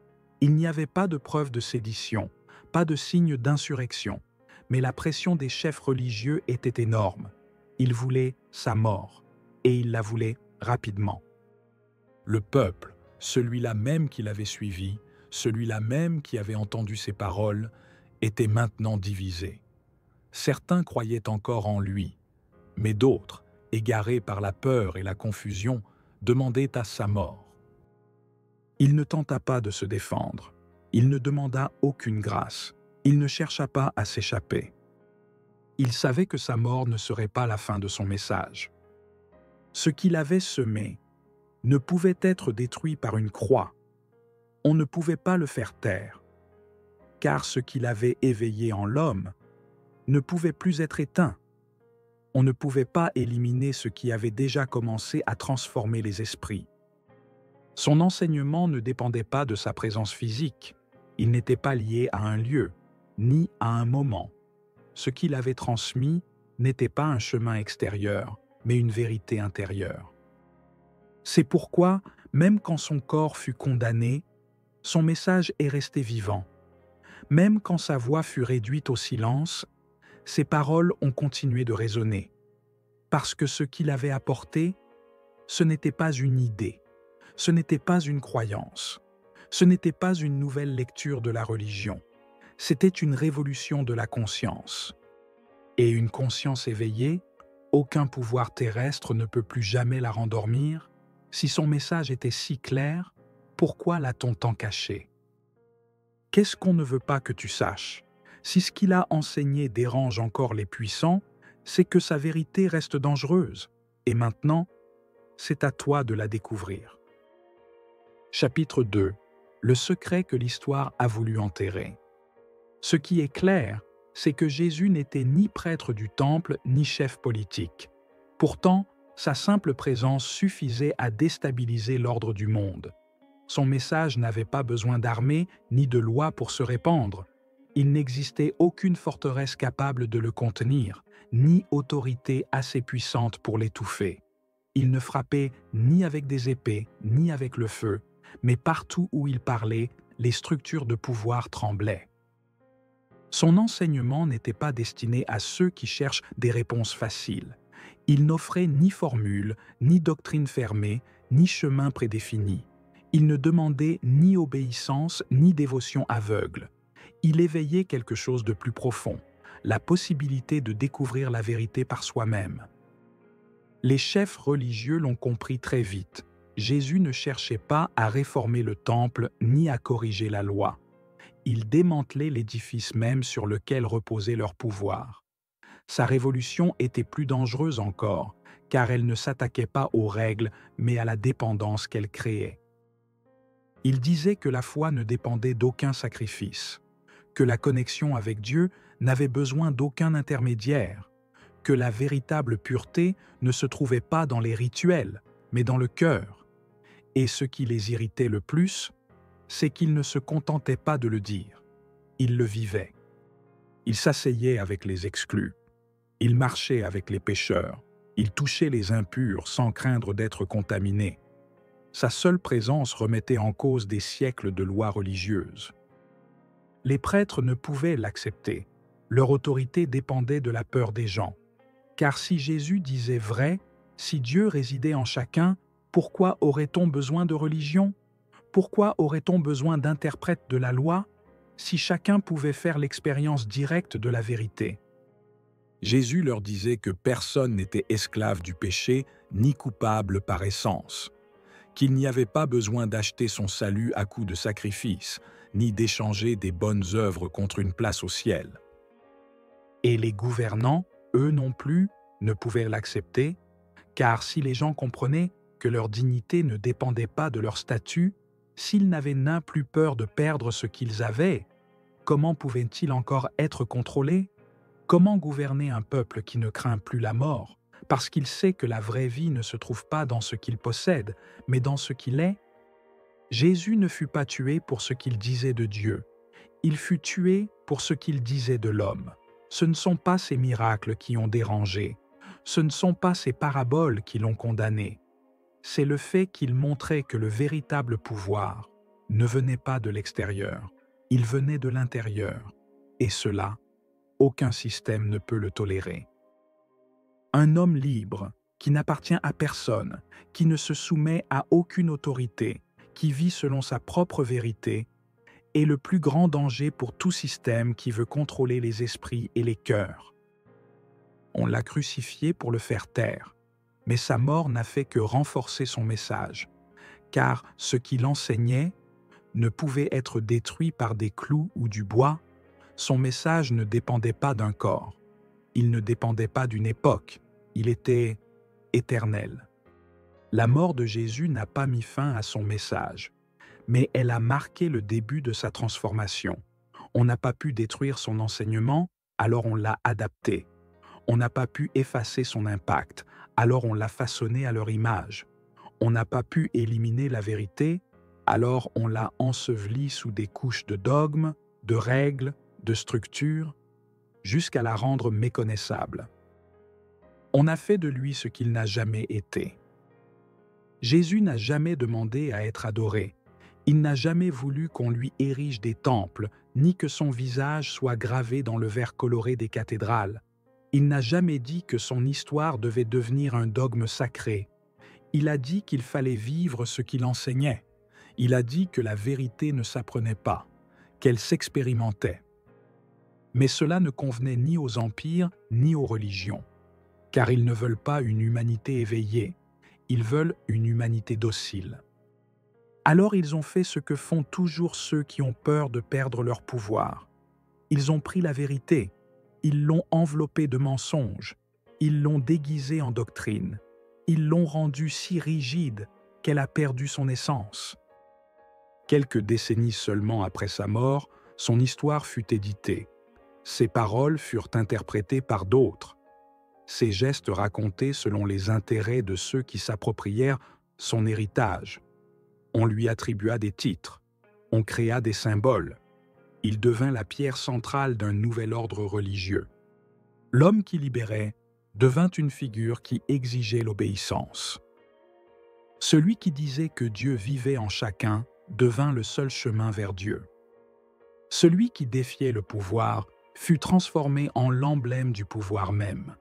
Il n'y avait pas de preuve de sédition, pas de signe d'insurrection, mais la pression des chefs religieux était énorme. Ils voulaient sa mort, et ils la voulaient rapidement. Le peuple, celui-là même qui l'avait suivi, celui-là même qui avait entendu ses paroles, était maintenant divisé. Certains croyaient encore en lui, mais d'autres, égarés par la peur et la confusion, demandaient à sa mort. Il ne tenta pas de se défendre. Il ne demanda aucune grâce. Il ne chercha pas à s'échapper. Il savait que sa mort ne serait pas la fin de son message. Ce qu'il avait semé ne pouvait être détruit par une croix. On ne pouvait pas le faire taire, car ce qu'il avait éveillé en l'homme ne pouvait plus être éteint. On ne pouvait pas éliminer ce qui avait déjà commencé à transformer les esprits. Son enseignement ne dépendait pas de sa présence physique. Il n'était pas lié à un lieu, ni à un moment. Ce qu'il avait transmis n'était pas un chemin extérieur, mais une vérité intérieure. C'est pourquoi, même quand son corps fut condamné, son message est resté vivant. Même quand sa voix fut réduite au silence, ses paroles ont continué de résonner. Parce que ce qu'il avait apporté, ce n'était pas une idée, ce n'était pas une croyance, ce n'était pas une nouvelle lecture de la religion, c'était une révolution de la conscience. Et une conscience éveillée, aucun pouvoir terrestre ne peut plus jamais la rendormir. Si son message était si clair, pourquoi l'a-t-on tant caché? Qu'est-ce qu'on ne veut pas que tu saches? Si ce qu'il a enseigné dérange encore les puissants, c'est que sa vérité reste dangereuse. Et maintenant, c'est à toi de la découvrir. Chapitre 2. Le secret que l'histoire a voulu enterrer. Ce qui est clair, c'est que Jésus n'était ni prêtre du temple ni chef politique. Pourtant, sa simple présence suffisait à déstabiliser l'ordre du monde. Son message n'avait pas besoin d'armée ni de loi pour se répandre. Il n'existait aucune forteresse capable de le contenir, ni autorité assez puissante pour l'étouffer. Il ne frappait ni avec des épées, ni avec le feu, mais partout où il parlait, les structures de pouvoir tremblaient. Son enseignement n'était pas destiné à ceux qui cherchent des réponses faciles. Il n'offrait ni formule, ni doctrine fermée, ni chemin prédéfini. Il ne demandait ni obéissance, ni dévotion aveugle. Il éveillait quelque chose de plus profond, la possibilité de découvrir la vérité par soi-même. Les chefs religieux l'ont compris très vite. Jésus ne cherchait pas à réformer le temple ni à corriger la loi. Il démantelait l'édifice même sur lequel reposait leur pouvoir. Sa révolution était plus dangereuse encore, car elle ne s'attaquait pas aux règles, mais à la dépendance qu'elle créait. Il disait que la foi ne dépendait d'aucun sacrifice, que la connexion avec Dieu n'avait besoin d'aucun intermédiaire, que la véritable pureté ne se trouvait pas dans les rituels, mais dans le cœur. Et ce qui les irritait le plus, c'est qu'ils ne se contentaient pas de le dire, ils le vivaient. Ils s'asseyaient avec les exclus, ils marchaient avec les pécheurs, ils touchaient les impurs sans craindre d'être contaminés. Sa seule présence remettait en cause des siècles de lois religieuses. Les prêtres ne pouvaient l'accepter, leur autorité dépendait de la peur des gens. Car si Jésus disait vrai, si Dieu résidait en chacun, pourquoi aurait-on besoin de religion? Pourquoi aurait-on besoin d'interprètes de la loi si chacun pouvait faire l'expérience directe de la vérité? Jésus leur disait que personne n'était esclave du péché ni coupable par essence, qu'il n'y avait pas besoin d'acheter son salut à coups de sacrifice, ni d'échanger des bonnes œuvres contre une place au ciel. Et les gouvernants, eux non plus, ne pouvaient l'accepter, car si les gens comprenaient que leur dignité ne dépendait pas de leur statut, s'ils n'avaient nain plus peur de perdre ce qu'ils avaient, comment pouvaient-ils encore être contrôlés? Comment gouverner un peuple qui ne craint plus la mort, parce qu'il sait que la vraie vie ne se trouve pas dans ce qu'il possède, mais dans ce qu'il est? Jésus ne fut pas tué pour ce qu'il disait de Dieu, il fut tué pour ce qu'il disait de l'homme. Ce ne sont pas ses miracles qui ont dérangé, ce ne sont pas ses paraboles qui l'ont condamné. C'est le fait qu'il montrait que le véritable pouvoir ne venait pas de l'extérieur, il venait de l'intérieur, et cela, aucun système ne peut le tolérer. Un homme libre, qui n'appartient à personne, qui ne se soumet à aucune autorité, qui vit selon sa propre vérité, est le plus grand danger pour tout système qui veut contrôler les esprits et les cœurs. On l'a crucifié pour le faire taire, mais sa mort n'a fait que renforcer son message, car ce qu'il enseignait ne pouvait être détruit par des clous ou du bois. Son message ne dépendait pas d'un corps, il ne dépendait pas d'une époque, il était éternel. La mort de Jésus n'a pas mis fin à son message, mais elle a marqué le début de sa transformation. On n'a pas pu détruire son enseignement, alors on l'a adapté. On n'a pas pu effacer son impact, alors on l'a façonné à leur image. On n'a pas pu éliminer la vérité, alors on l'a ensevelie sous des couches de dogmes, de règles, de structures, jusqu'à la rendre méconnaissable. On a fait de lui ce qu'il n'a jamais été. Jésus n'a jamais demandé à être adoré. Il n'a jamais voulu qu'on lui érige des temples, ni que son visage soit gravé dans le verre coloré des cathédrales. Il n'a jamais dit que son histoire devait devenir un dogme sacré. Il a dit qu'il fallait vivre ce qu'il enseignait. Il a dit que la vérité ne s'apprenait pas, qu'elle s'expérimentait. Mais cela ne convenait ni aux empires ni aux religions, car ils ne veulent pas une humanité éveillée, ils veulent une humanité docile. Alors ils ont fait ce que font toujours ceux qui ont peur de perdre leur pouvoir. Ils ont pris la vérité, ils l'ont enveloppée de mensonges, ils l'ont déguisée en doctrine, ils l'ont rendue si rigide qu'elle a perdu son essence. Quelques décennies seulement après sa mort, son histoire fut éditée. Ses paroles furent interprétées par d'autres. Ses gestes racontés selon les intérêts de ceux qui s'approprièrent son héritage. On lui attribua des titres, on créa des symboles. Il devint la pierre centrale d'un nouvel ordre religieux. L'homme qui libérait devint une figure qui exigeait l'obéissance. Celui qui disait que Dieu vivait en chacun devint le seul chemin vers Dieu. Celui qui défiait le pouvoir fut transformé en l'emblème du pouvoir même.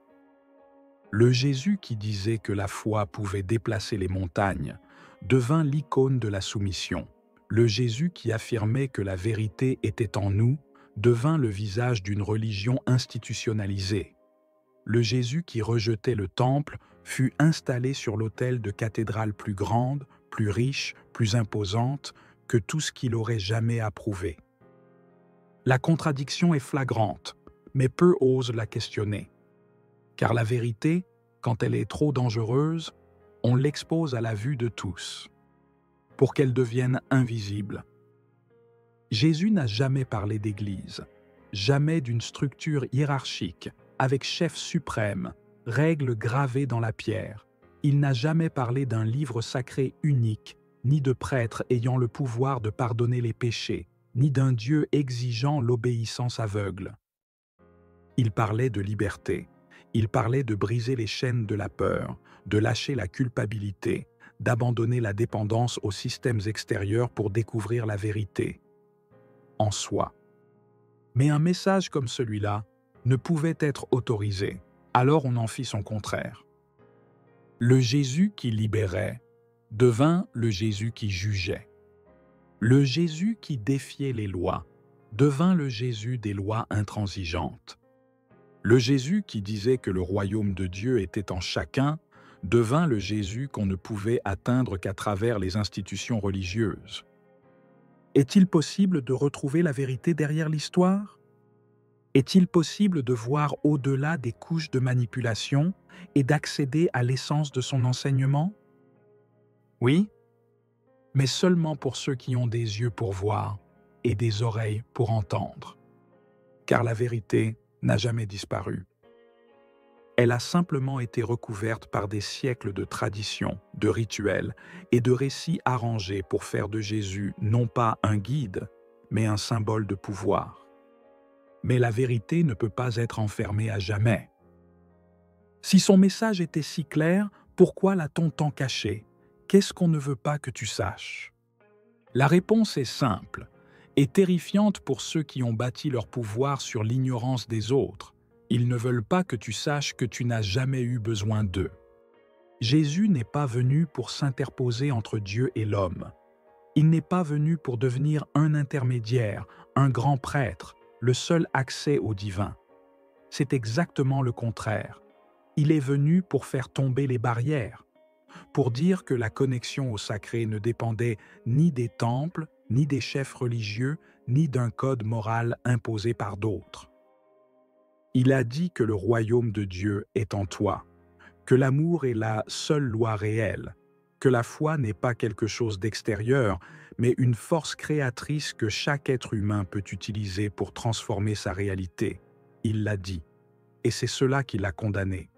Le Jésus qui disait que la foi pouvait déplacer les montagnes devint l'icône de la soumission. Le Jésus qui affirmait que la vérité était en nous devint le visage d'une religion institutionnalisée. Le Jésus qui rejetait le temple fut installé sur l'autel de cathédrales plus grandes, plus riches, plus imposantes que tout ce qu'il aurait jamais approuvé. La contradiction est flagrante, mais peu osent la questionner. Car la vérité, quand elle est trop dangereuse, on l'expose à la vue de tous, pour qu'elle devienne invisible. Jésus n'a jamais parlé d'Église, jamais d'une structure hiérarchique, avec chef suprême, règles gravées dans la pierre. Il n'a jamais parlé d'un livre sacré unique, ni de prêtres ayant le pouvoir de pardonner les péchés, ni d'un Dieu exigeant l'obéissance aveugle. Il parlait de liberté. Il parlait de briser les chaînes de la peur, de lâcher la culpabilité, d'abandonner la dépendance aux systèmes extérieurs pour découvrir la vérité en soi. Mais un message comme celui-là ne pouvait être autorisé, alors on en fit son contraire. Le Jésus qui libérait devint le Jésus qui jugeait. Le Jésus qui défiait les lois devint le Jésus des lois intransigeantes. Le Jésus qui disait que le royaume de Dieu était en chacun devint le Jésus qu'on ne pouvait atteindre qu'à travers les institutions religieuses. Est-il possible de retrouver la vérité derrière l'histoire? Est-il possible de voir au-delà des couches de manipulation et d'accéder à l'essence de son enseignement? Oui, mais seulement pour ceux qui ont des yeux pour voir et des oreilles pour entendre. Car la vérité n'a jamais disparu. Elle a simplement été recouverte par des siècles de traditions, de rituels et de récits arrangés pour faire de Jésus non pas un guide, mais un symbole de pouvoir. Mais la vérité ne peut pas être enfermée à jamais. Si son message était si clair, pourquoi l'a-t-on tant caché? Qu'est-ce qu'on ne veut pas que tu saches? La réponse est simple et terrifiante pour ceux qui ont bâti leur pouvoir sur l'ignorance des autres. Ils ne veulent pas que tu saches que tu n'as jamais eu besoin d'eux. Jésus n'est pas venu pour s'interposer entre Dieu et l'homme. Il n'est pas venu pour devenir un intermédiaire, un grand prêtre, le seul accès au divin. C'est exactement le contraire. Il est venu pour faire tomber les barrières, pour dire que la connexion au sacré ne dépendait ni des temples, ni des chefs religieux, ni d'un code moral imposé par d'autres. Il a dit que le royaume de Dieu est en toi, que l'amour est la seule loi réelle, que la foi n'est pas quelque chose d'extérieur, mais une force créatrice que chaque être humain peut utiliser pour transformer sa réalité. Il l'a dit, et c'est cela qui l'a condamné.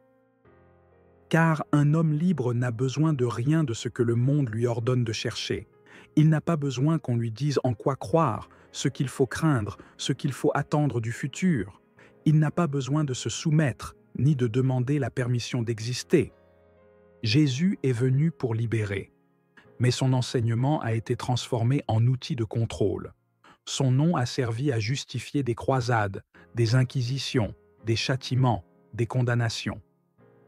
Car un homme libre n'a besoin de rien de ce que le monde lui ordonne de chercher. Il n'a pas besoin qu'on lui dise en quoi croire, ce qu'il faut craindre, ce qu'il faut attendre du futur. Il n'a pas besoin de se soumettre, ni de demander la permission d'exister. Jésus est venu pour libérer, mais son enseignement a été transformé en outil de contrôle. Son nom a servi à justifier des croisades, des inquisitions, des châtiments, des condamnations.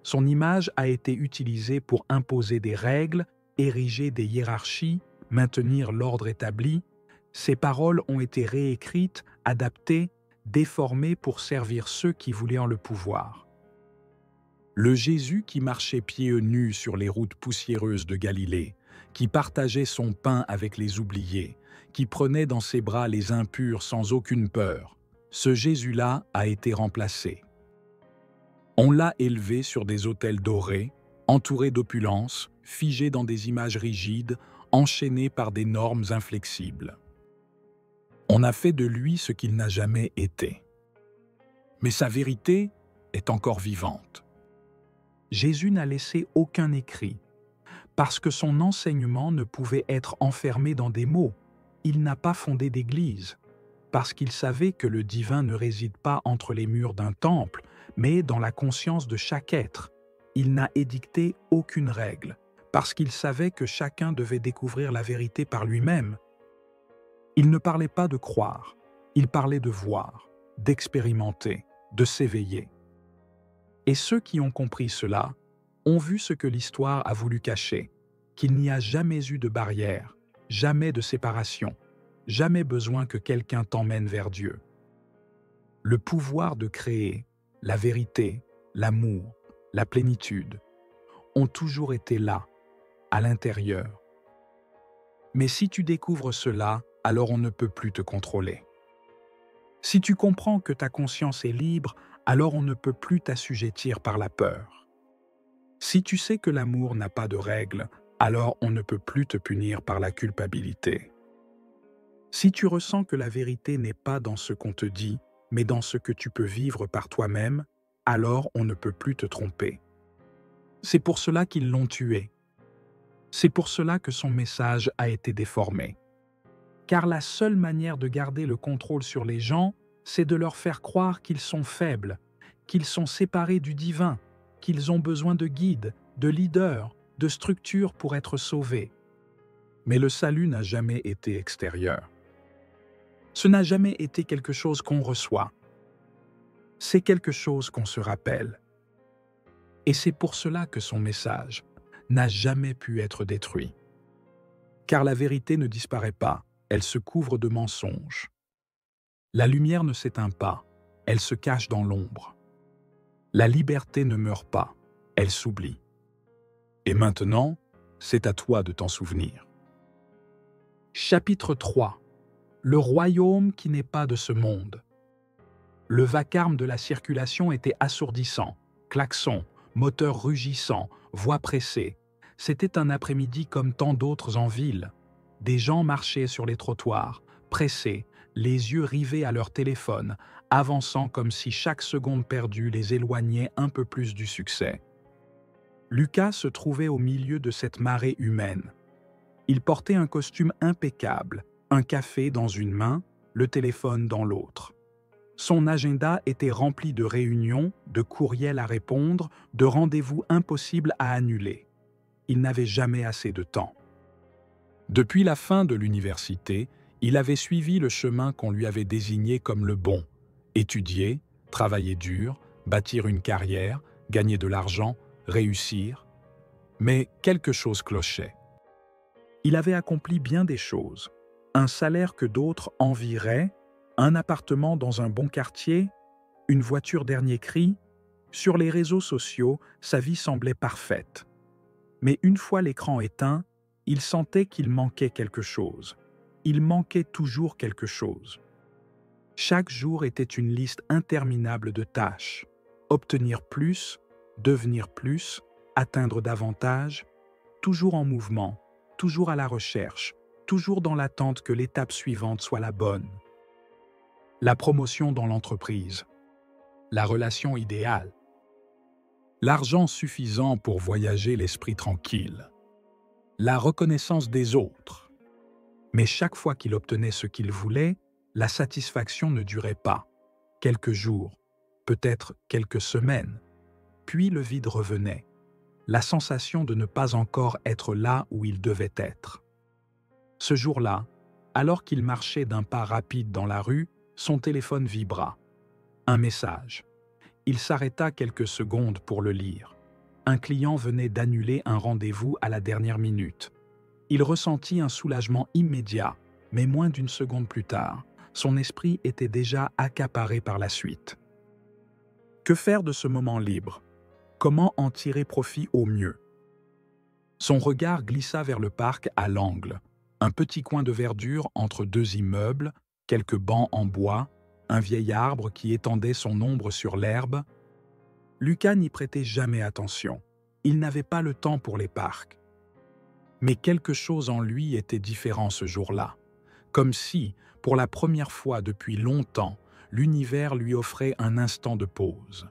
Son image a été utilisée pour imposer des règles, ériger des hiérarchies, maintenir l'ordre établi. Ses paroles ont été réécrites, adaptées, déformées pour servir ceux qui voulaient en le pouvoir. Le Jésus qui marchait pieds nus sur les routes poussiéreuses de Galilée, qui partageait son pain avec les oubliés, qui prenait dans ses bras les impurs sans aucune peur, ce Jésus-là a été remplacé. On l'a élevé sur des autels dorés, entouré d'opulence, figé dans des images rigides, enchaîné par des normes inflexibles. On a fait de lui ce qu'il n'a jamais été. Mais sa vérité est encore vivante. Jésus n'a laissé aucun écrit, parce que son enseignement ne pouvait être enfermé dans des mots. Il n'a pas fondé d'église, parce qu'il savait que le divin ne réside pas entre les murs d'un temple, mais dans la conscience de chaque être. Il n'a édicté aucune règle, parce qu'il savait que chacun devait découvrir la vérité par lui-même. Il ne parlait pas de croire, il parlait de voir, d'expérimenter, de s'éveiller. Et ceux qui ont compris cela ont vu ce que l'histoire a voulu cacher, qu'il n'y a jamais eu de barrière, jamais de séparation, jamais besoin que quelqu'un t'emmène vers Dieu. Le pouvoir de créer, la vérité, l'amour, la plénitude, ont toujours été là, à l'intérieur. Mais si tu découvres cela, alors on ne peut plus te contrôler. Si tu comprends que ta conscience est libre, alors on ne peut plus t'assujettir par la peur. Si tu sais que l'amour n'a pas de règles, alors on ne peut plus te punir par la culpabilité. Si tu ressens que la vérité n'est pas dans ce qu'on te dit, mais dans ce que tu peux vivre par toi-même, alors on ne peut plus te tromper. C'est pour cela qu'ils l'ont tué. C'est pour cela que son message a été déformé. Car la seule manière de garder le contrôle sur les gens, c'est de leur faire croire qu'ils sont faibles, qu'ils sont séparés du divin, qu'ils ont besoin de guides, de leaders, de structures pour être sauvés. Mais le salut n'a jamais été extérieur. Ce n'a jamais été quelque chose qu'on reçoit. C'est quelque chose qu'on se rappelle. Et c'est pour cela que son message n'a jamais pu être détruit. Car la vérité ne disparaît pas, elle se couvre de mensonges. La lumière ne s'éteint pas, elle se cache dans l'ombre. La liberté ne meurt pas, elle s'oublie. Et maintenant, c'est à toi de t'en souvenir. Chapitre 3. Le royaume qui n'est pas de ce monde. Le vacarme de la circulation était assourdissant. Klaxons, moteurs rugissants, voix pressées. C'était un après-midi comme tant d'autres en ville. Des gens marchaient sur les trottoirs, pressés, les yeux rivés à leur téléphone, avançant comme si chaque seconde perdue les éloignait un peu plus du succès. Lucas se trouvait au milieu de cette marée humaine. Il portait un costume impeccable, un café dans une main, le téléphone dans l'autre. Son agenda était rempli de réunions, de courriels à répondre, de rendez-vous impossibles à annuler. Il n'avait jamais assez de temps. Depuis la fin de l'université, il avait suivi le chemin qu'on lui avait désigné comme le bon. Étudier, travailler dur, bâtir une carrière, gagner de l'argent, réussir. Mais quelque chose clochait. Il avait accompli bien des choses. Un salaire que d'autres envieraient, un appartement dans un bon quartier, une voiture dernier cri. Sur les réseaux sociaux, sa vie semblait parfaite. Mais une fois l'écran éteint, il sentait qu'il manquait quelque chose. Il manquait toujours quelque chose. Chaque jour était une liste interminable de tâches. Obtenir plus, devenir plus, atteindre davantage, toujours en mouvement, toujours à la recherche, toujours dans l'attente que l'étape suivante soit la bonne. La promotion dans l'entreprise, la relation idéale, l'argent suffisant pour voyager l'esprit tranquille, la reconnaissance des autres. Mais chaque fois qu'il obtenait ce qu'il voulait, la satisfaction ne durait pas. Quelques jours, peut-être quelques semaines. Puis le vide revenait, la sensation de ne pas encore être là où il devait être. Ce jour-là, alors qu'il marchait d'un pas rapide dans la rue, son téléphone vibra. Un message. Il s'arrêta quelques secondes pour le lire. Un client venait d'annuler un rendez-vous à la dernière minute. Il ressentit un soulagement immédiat, mais moins d'une seconde plus tard, son esprit était déjà accaparé par la suite. Que faire de ce moment libre? Comment en tirer profit au mieux? Son regard glissa vers le parc à l'angle, un petit coin de verdure entre deux immeubles, quelques bancs en bois, un vieil arbre qui étendait son ombre sur l'herbe. Lucas n'y prêtait jamais attention. Il n'avait pas le temps pour les parcs. Mais quelque chose en lui était différent ce jour-là, comme si, pour la première fois depuis longtemps, l'univers lui offrait un instant de pause.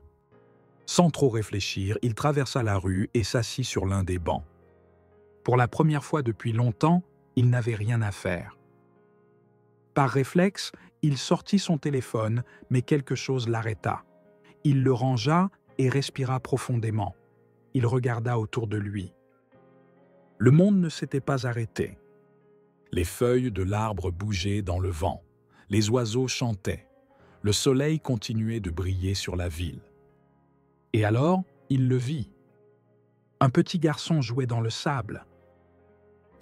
Sans trop réfléchir, il traversa la rue et s'assit sur l'un des bancs. Pour la première fois depuis longtemps, il n'avait rien à faire. Par réflexe, il sortit son téléphone, mais quelque chose l'arrêta. Il le rangea et respira profondément. Il regarda autour de lui. Le monde ne s'était pas arrêté. Les feuilles de l'arbre bougeaient dans le vent. Les oiseaux chantaient. Le soleil continuait de briller sur la ville. Et alors, il le vit. Un petit garçon jouait dans le sable.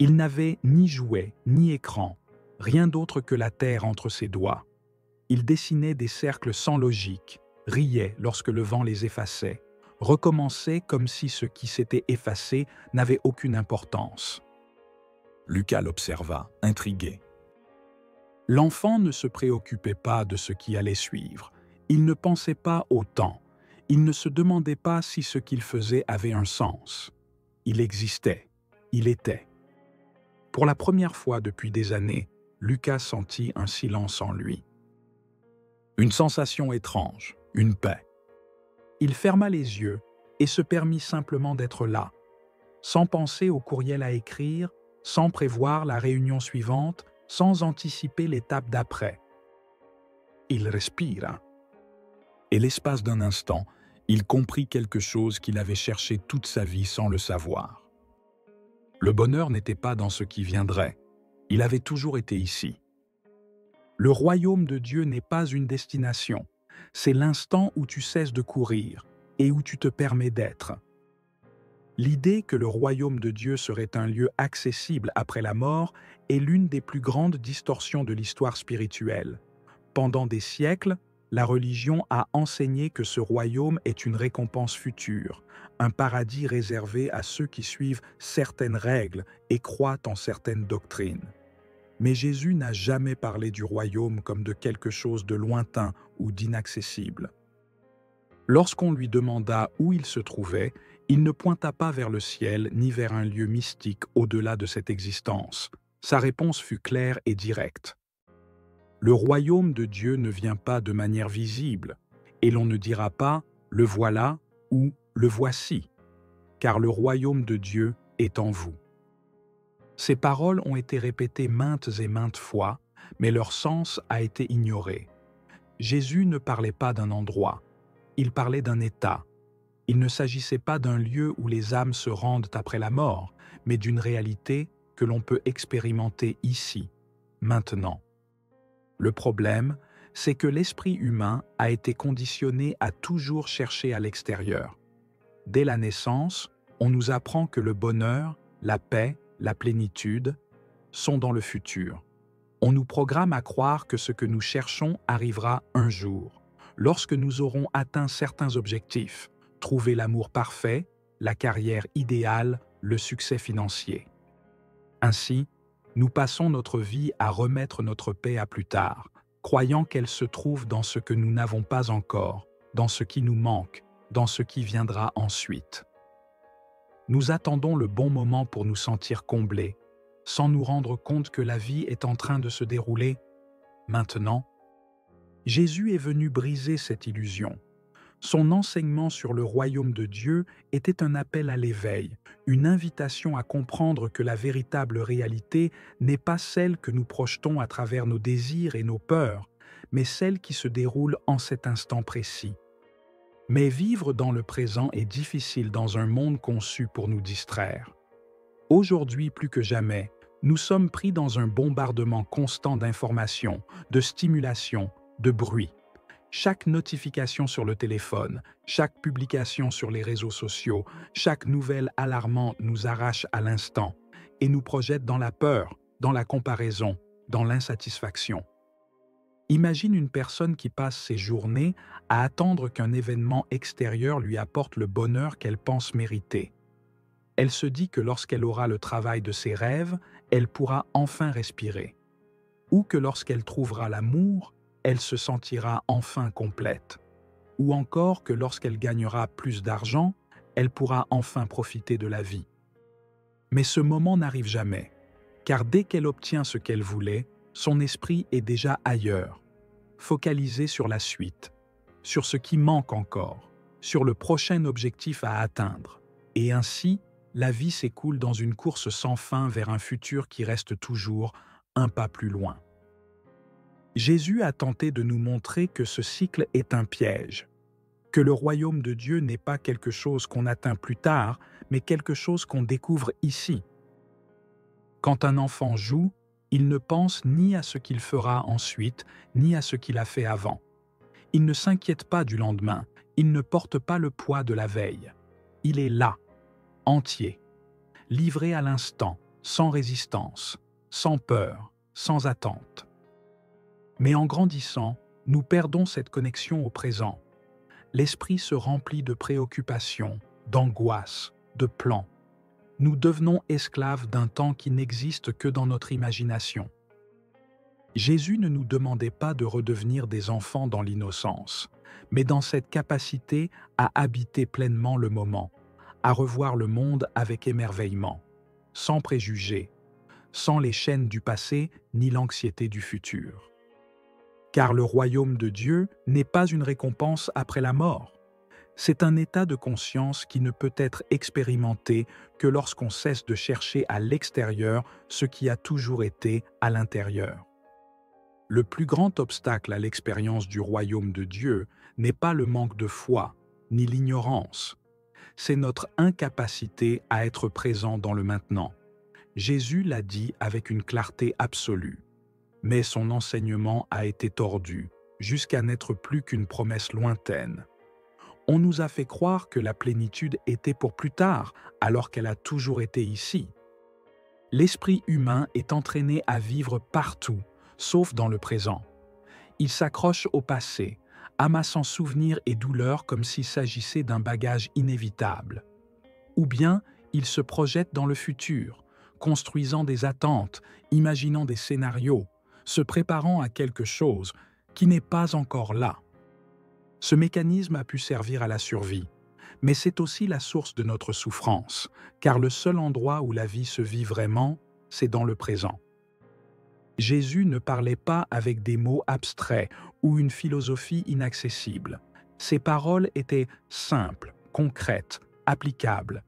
Il n'avait ni jouet, ni écran, rien d'autre que la terre entre ses doigts. Il dessinait des cercles sans logique, riait lorsque le vent les effaçait, recommençait comme si ce qui s'était effacé n'avait aucune importance. Lucas l'observa, intrigué. L'enfant ne se préoccupait pas de ce qui allait suivre. Il ne pensait pas au temps. Il ne se demandait pas si ce qu'il faisait avait un sens. Il existait. Il était. Pour la première fois depuis des années, Lucas sentit un silence en lui. Une sensation étrange, une paix. Il ferma les yeux et se permit simplement d'être là, sans penser au courriel à écrire, sans prévoir la réunion suivante, sans anticiper l'étape d'après. Il respira. Et l'espace d'un instant, il comprit quelque chose qu'il avait cherché toute sa vie sans le savoir. Le bonheur n'était pas dans ce qui viendrait. Il avait toujours été ici. Le royaume de Dieu n'est pas une destination. C'est l'instant où tu cesses de courir et où tu te permets d'être. L'idée que le royaume de Dieu serait un lieu accessible après la mort est l'une des plus grandes distorsions de l'histoire spirituelle. Pendant des siècles, la religion a enseigné que ce royaume est une récompense future, un paradis réservé à ceux qui suivent certaines règles et croient en certaines doctrines. Mais Jésus n'a jamais parlé du royaume comme de quelque chose de lointain ou d'inaccessible. Lorsqu'on lui demanda où il se trouvait, il ne pointa pas vers le ciel ni vers un lieu mystique au-delà de cette existence. Sa réponse fut claire et directe. Le royaume de Dieu ne vient pas de manière visible, et l'on ne dira pas « le voilà » ou « le voici », car le royaume de Dieu est en vous. Ces paroles ont été répétées maintes et maintes fois, mais leur sens a été ignoré. Jésus ne parlait pas d'un endroit, il parlait d'un état. Il ne s'agissait pas d'un lieu où les âmes se rendent après la mort, mais d'une réalité que l'on peut expérimenter ici, maintenant. Le problème, c'est que l'esprit humain a été conditionné à toujours chercher à l'extérieur. Dès la naissance, on nous apprend que le bonheur, la paix, la plénitude sont dans le futur. On nous programme à croire que ce que nous cherchons arrivera un jour, lorsque nous aurons atteint certains objectifs, trouver l'amour parfait, la carrière idéale, le succès financier. Ainsi, nous passons notre vie à remettre notre paix à plus tard, croyant qu'elle se trouve dans ce que nous n'avons pas encore, dans ce qui nous manque, dans ce qui viendra ensuite. Nous attendons le bon moment pour nous sentir comblés, sans nous rendre compte que la vie est en train de se dérouler maintenant. Jésus est venu briser cette illusion. Son enseignement sur le royaume de Dieu était un appel à l'éveil, une invitation à comprendre que la véritable réalité n'est pas celle que nous projetons à travers nos désirs et nos peurs, mais celle qui se déroule en cet instant précis. Mais vivre dans le présent est difficile dans un monde conçu pour nous distraire. Aujourd'hui plus que jamais, nous sommes pris dans un bombardement constant d'informations, de stimulations, de bruit. Chaque notification sur le téléphone, chaque publication sur les réseaux sociaux, chaque nouvelle alarmante nous arrache à l'instant et nous projette dans la peur, dans la comparaison, dans l'insatisfaction. Imagine une personne qui passe ses journées à attendre qu'un événement extérieur lui apporte le bonheur qu'elle pense mériter. Elle se dit que lorsqu'elle aura le travail de ses rêves, elle pourra enfin respirer. Ou que lorsqu'elle trouvera l'amour, elle se sentira enfin complète. Ou encore que lorsqu'elle gagnera plus d'argent, elle pourra enfin profiter de la vie. Mais ce moment n'arrive jamais, car dès qu'elle obtient ce qu'elle voulait, son esprit est déjà ailleurs, focalisé sur la suite, sur ce qui manque encore, sur le prochain objectif à atteindre. Et ainsi, la vie s'écoule dans une course sans fin vers un futur qui reste toujours un pas plus loin. Jésus a tenté de nous montrer que ce cycle est un piège, que le royaume de Dieu n'est pas quelque chose qu'on atteint plus tard, mais quelque chose qu'on découvre ici. Quand un enfant joue, il ne pense ni à ce qu'il fera ensuite, ni à ce qu'il a fait avant. Il ne s'inquiète pas du lendemain, il ne porte pas le poids de la veille. Il est là, entier, livré à l'instant, sans résistance, sans peur, sans attente. Mais en grandissant, nous perdons cette connexion au présent. L'esprit se remplit de préoccupations, d'angoisses, de plans. Nous devenons esclaves d'un temps qui n'existe que dans notre imagination. Jésus ne nous demandait pas de redevenir des enfants dans l'innocence, mais dans cette capacité à habiter pleinement le moment, à revoir le monde avec émerveillement, sans préjugés, sans les chaînes du passé ni l'anxiété du futur. Car le royaume de Dieu n'est pas une récompense après la mort. C'est un état de conscience qui ne peut être expérimenté que lorsqu'on cesse de chercher à l'extérieur ce qui a toujours été à l'intérieur. Le plus grand obstacle à l'expérience du royaume de Dieu n'est pas le manque de foi, ni l'ignorance. C'est notre incapacité à être présent dans le maintenant. Jésus l'a dit avec une clarté absolue. Mais son enseignement a été tordu, jusqu'à n'être plus qu'une promesse lointaine. On nous a fait croire que la plénitude était pour plus tard, alors qu'elle a toujours été ici. L'esprit humain est entraîné à vivre partout, sauf dans le présent. Il s'accroche au passé, amassant souvenirs et douleurs comme s'il s'agissait d'un bagage inévitable. Ou bien, il se projette dans le futur, construisant des attentes, imaginant des scénarios, se préparant à quelque chose qui n'est pas encore là. Ce mécanisme a pu servir à la survie, mais c'est aussi la source de notre souffrance, car le seul endroit où la vie se vit vraiment, c'est dans le présent. Jésus ne parlait pas avec des mots abstraits ou une philosophie inaccessible. Ses paroles étaient simples, concrètes, applicables.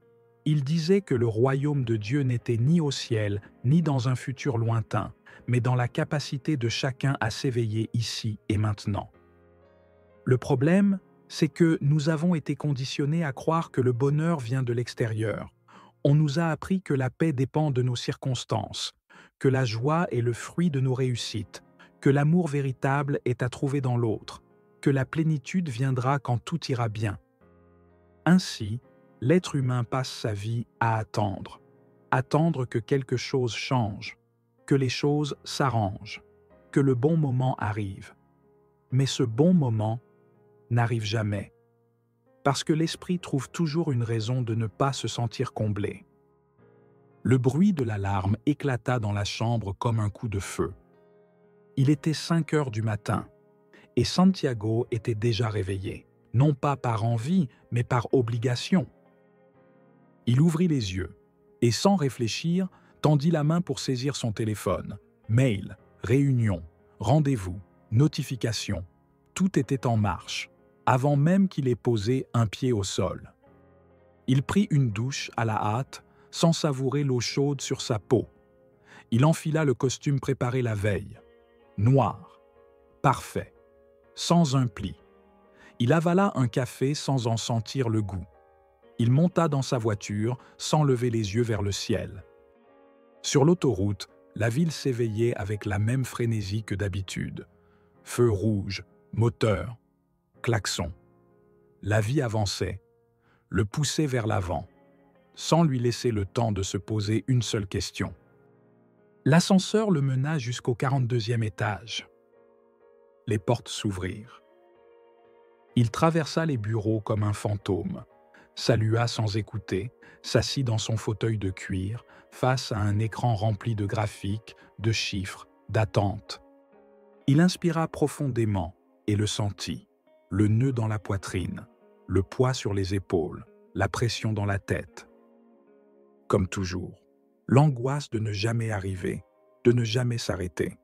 Il disait que le royaume de Dieu n'était ni au ciel, ni dans un futur lointain, mais dans la capacité de chacun à s'éveiller ici et maintenant. Le problème, c'est que nous avons été conditionnés à croire que le bonheur vient de l'extérieur. On nous a appris que la paix dépend de nos circonstances, que la joie est le fruit de nos réussites, que l'amour véritable est à trouver dans l'autre, que la plénitude viendra quand tout ira bien. Ainsi, l'être humain passe sa vie à attendre que quelque chose change, que les choses s'arrangent, que le bon moment arrive. Mais ce bon moment n'arrive jamais, parce que l'esprit trouve toujours une raison de ne pas se sentir comblé. Le bruit de l'alarme éclata dans la chambre comme un coup de feu. Il était 5 heures du matin, et Santiago était déjà réveillé, non pas par envie, mais par obligation. Il ouvrit les yeux, et sans réfléchir, tendit la main pour saisir son téléphone. Mail, réunion, rendez-vous, notification, tout était en marche, avant même qu'il ait posé un pied au sol. Il prit une douche à la hâte, sans savourer l'eau chaude sur sa peau. Il enfila le costume préparé la veille. Noir, parfait, sans un pli. Il avala un café sans en sentir le goût. Il monta dans sa voiture sans lever les yeux vers le ciel. Sur l'autoroute, la ville s'éveillait avec la même frénésie que d'habitude. Feux rouges, moteur, klaxon. La vie avançait, le poussait vers l'avant, sans lui laisser le temps de se poser une seule question. L'ascenseur le mena jusqu'au 42e étage. Les portes s'ouvrirent. Il traversa les bureaux comme un fantôme, salua sans écouter, s'assit dans son fauteuil de cuir, face à un écran rempli de graphiques, de chiffres, d'attentes. Il inspira profondément et le sentit, le nœud dans la poitrine, le poids sur les épaules, la pression dans la tête. Comme toujours, l'angoisse de ne jamais arriver, de ne jamais s'arrêter.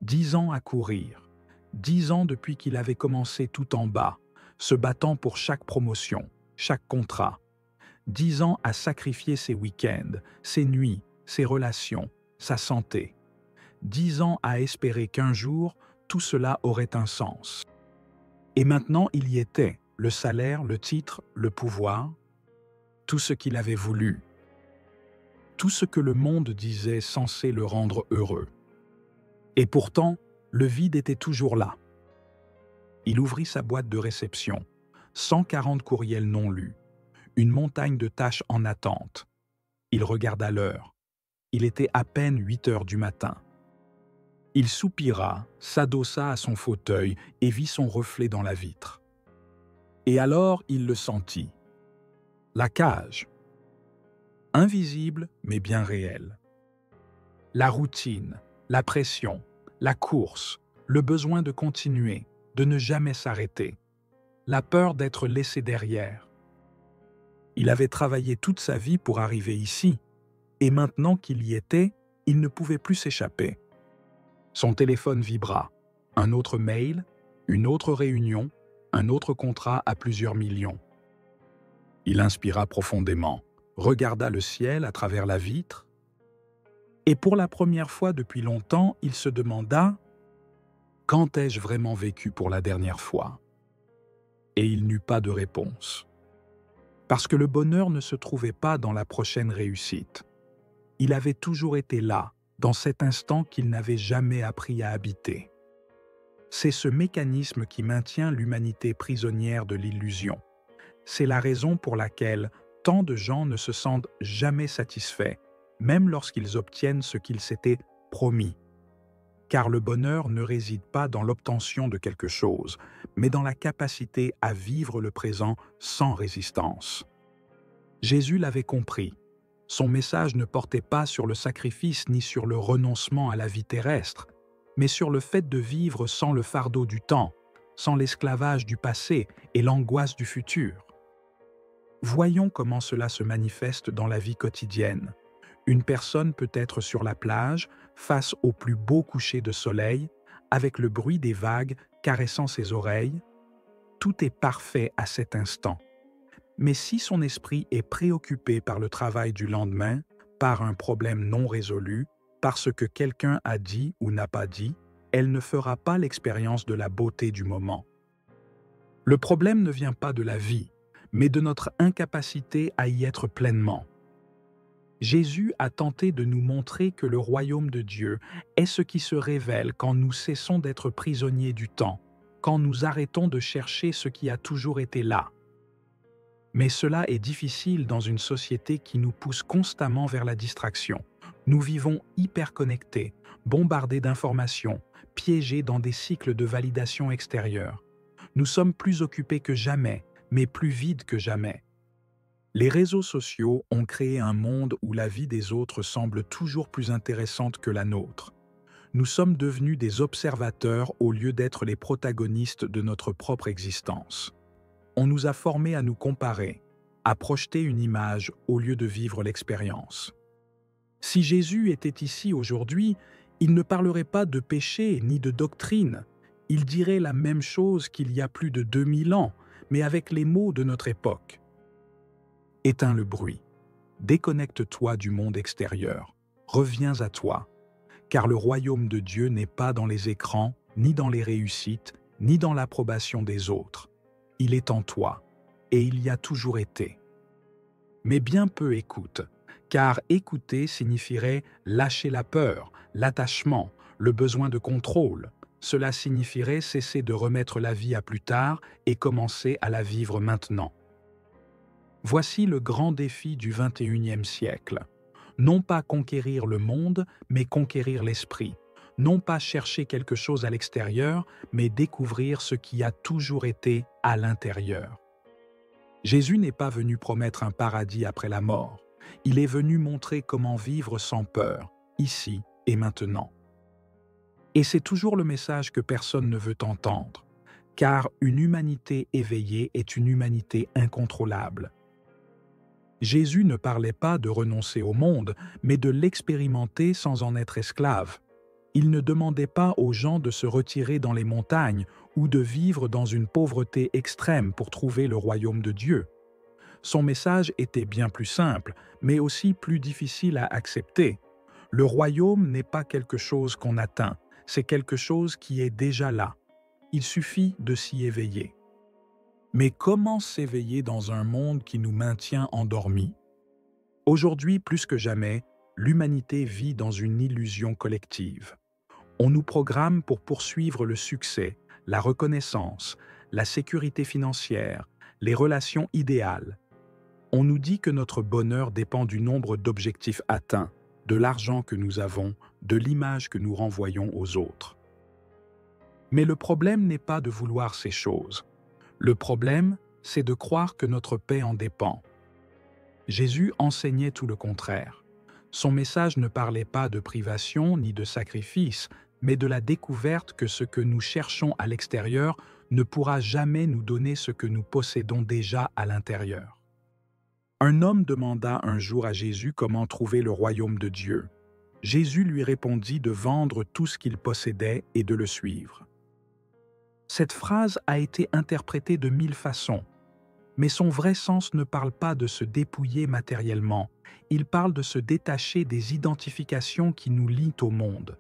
10 ans à courir, 10 ans depuis qu'il avait commencé tout en bas, se battant pour chaque promotion, chaque contrat. 10 ans à sacrifier ses week-ends, ses nuits, ses relations, sa santé. 10 ans à espérer qu'un jour, tout cela aurait un sens. Et maintenant, il y était, le salaire, le titre, le pouvoir, tout ce qu'il avait voulu. Tout ce que le monde disait censé le rendre heureux. Et pourtant, le vide était toujours là. Il ouvrit sa boîte de réception, 140 courriels non lus, une montagne de tâches en attente. Il regarda l'heure. Il était à peine 8 heures du matin. Il soupira, s'adossa à son fauteuil et vit son reflet dans la vitre. Et alors il le sentit. La cage. Invisible mais bien réelle. La routine, la pression, la course, le besoin de continuer, de ne jamais s'arrêter, la peur d'être laissé derrière. Il avait travaillé toute sa vie pour arriver ici, et maintenant qu'il y était, il ne pouvait plus s'échapper. Son téléphone vibra. Un autre mail, une autre réunion, un autre contrat à plusieurs millions. Il inspira profondément, regarda le ciel à travers la vitre, et pour la première fois depuis longtemps, il se demanda « Quand ai-je vraiment vécu pour la dernière fois ?» Et il n'eut pas de réponse. Parce que le bonheur ne se trouvait pas dans la prochaine réussite. Il avait toujours été là, dans cet instant qu'il n'avait jamais appris à habiter. C'est ce mécanisme qui maintient l'humanité prisonnière de l'illusion. C'est la raison pour laquelle tant de gens ne se sentent jamais satisfaits, même lorsqu'ils obtiennent ce qu'ils s'étaient promis. Car le bonheur ne réside pas dans l'obtention de quelque chose, mais dans la capacité à vivre le présent sans résistance. Jésus l'avait compris. Son message ne portait pas sur le sacrifice ni sur le renoncement à la vie terrestre, mais sur le fait de vivre sans le fardeau du temps, sans l'esclavage du passé et l'angoisse du futur. Voyons comment cela se manifeste dans la vie quotidienne. Une personne peut être sur la plage, face au plus beau coucher de soleil, avec le bruit des vagues caressant ses oreilles. Tout est parfait à cet instant. Mais si son esprit est préoccupé par le travail du lendemain, par un problème non résolu, par ce que quelqu'un a dit ou n'a pas dit, elle ne fera pas l'expérience de la beauté du moment. Le problème ne vient pas de la vie, mais de notre incapacité à y être pleinement. Jésus a tenté de nous montrer que le royaume de Dieu est ce qui se révèle quand nous cessons d'être prisonniers du temps, quand nous arrêtons de chercher ce qui a toujours été là. Mais cela est difficile dans une société qui nous pousse constamment vers la distraction. Nous vivons hyper connectés, bombardés d'informations, piégés dans des cycles de validation extérieure. Nous sommes plus occupés que jamais, mais plus vides que jamais. Les réseaux sociaux ont créé un monde où la vie des autres semble toujours plus intéressante que la nôtre. Nous sommes devenus des observateurs au lieu d'être les protagonistes de notre propre existence. On nous a formés à nous comparer, à projeter une image au lieu de vivre l'expérience. Si Jésus était ici aujourd'hui, il ne parlerait pas de péché ni de doctrine. Il dirait la même chose qu'il y a plus de 2000 ans, mais avec les mots de notre époque. Éteins le bruit. Déconnecte-toi du monde extérieur. Reviens à toi. Car le royaume de Dieu n'est pas dans les écrans, ni dans les réussites, ni dans l'approbation des autres. Il est en toi, et il y a toujours été. Mais bien peu écoute, car écouter signifierait lâcher la peur, l'attachement, le besoin de contrôle. Cela signifierait cesser de remettre la vie à plus tard et commencer à la vivre maintenant. Voici le grand défi du XXIe siècle. Non pas conquérir le monde, mais conquérir l'esprit. Non pas chercher quelque chose à l'extérieur, mais découvrir ce qui a toujours été à l'intérieur. Jésus n'est pas venu promettre un paradis après la mort. Il est venu montrer comment vivre sans peur, ici et maintenant. Et c'est toujours le message que personne ne veut entendre, car une humanité éveillée est une humanité incontrôlable. Jésus ne parlait pas de renoncer au monde, mais de l'expérimenter sans en être esclave. Il ne demandait pas aux gens de se retirer dans les montagnes ou de vivre dans une pauvreté extrême pour trouver le royaume de Dieu. Son message était bien plus simple, mais aussi plus difficile à accepter. Le royaume n'est pas quelque chose qu'on atteint, c'est quelque chose qui est déjà là. Il suffit de s'y éveiller. Mais comment s'éveiller dans un monde qui nous maintient endormis? Aujourd'hui, plus que jamais, l'humanité vit dans une illusion collective. On nous programme pour poursuivre le succès, la reconnaissance, la sécurité financière, les relations idéales. On nous dit que notre bonheur dépend du nombre d'objectifs atteints, de l'argent que nous avons, de l'image que nous renvoyons aux autres. Mais le problème n'est pas de vouloir ces choses. Le problème, c'est de croire que notre paix en dépend. Jésus enseignait tout le contraire. Son message ne parlait pas de privation ni de sacrifice, mais de la découverte que ce que nous cherchons à l'extérieur ne pourra jamais nous donner ce que nous possédons déjà à l'intérieur. Un homme demanda un jour à Jésus comment trouver le royaume de Dieu. Jésus lui répondit de vendre tout ce qu'il possédait et de le suivre. Cette phrase a été interprétée de 1000 façons, mais son vrai sens ne parle pas de se dépouiller matériellement, il parle de se détacher des identifications qui nous lient au monde.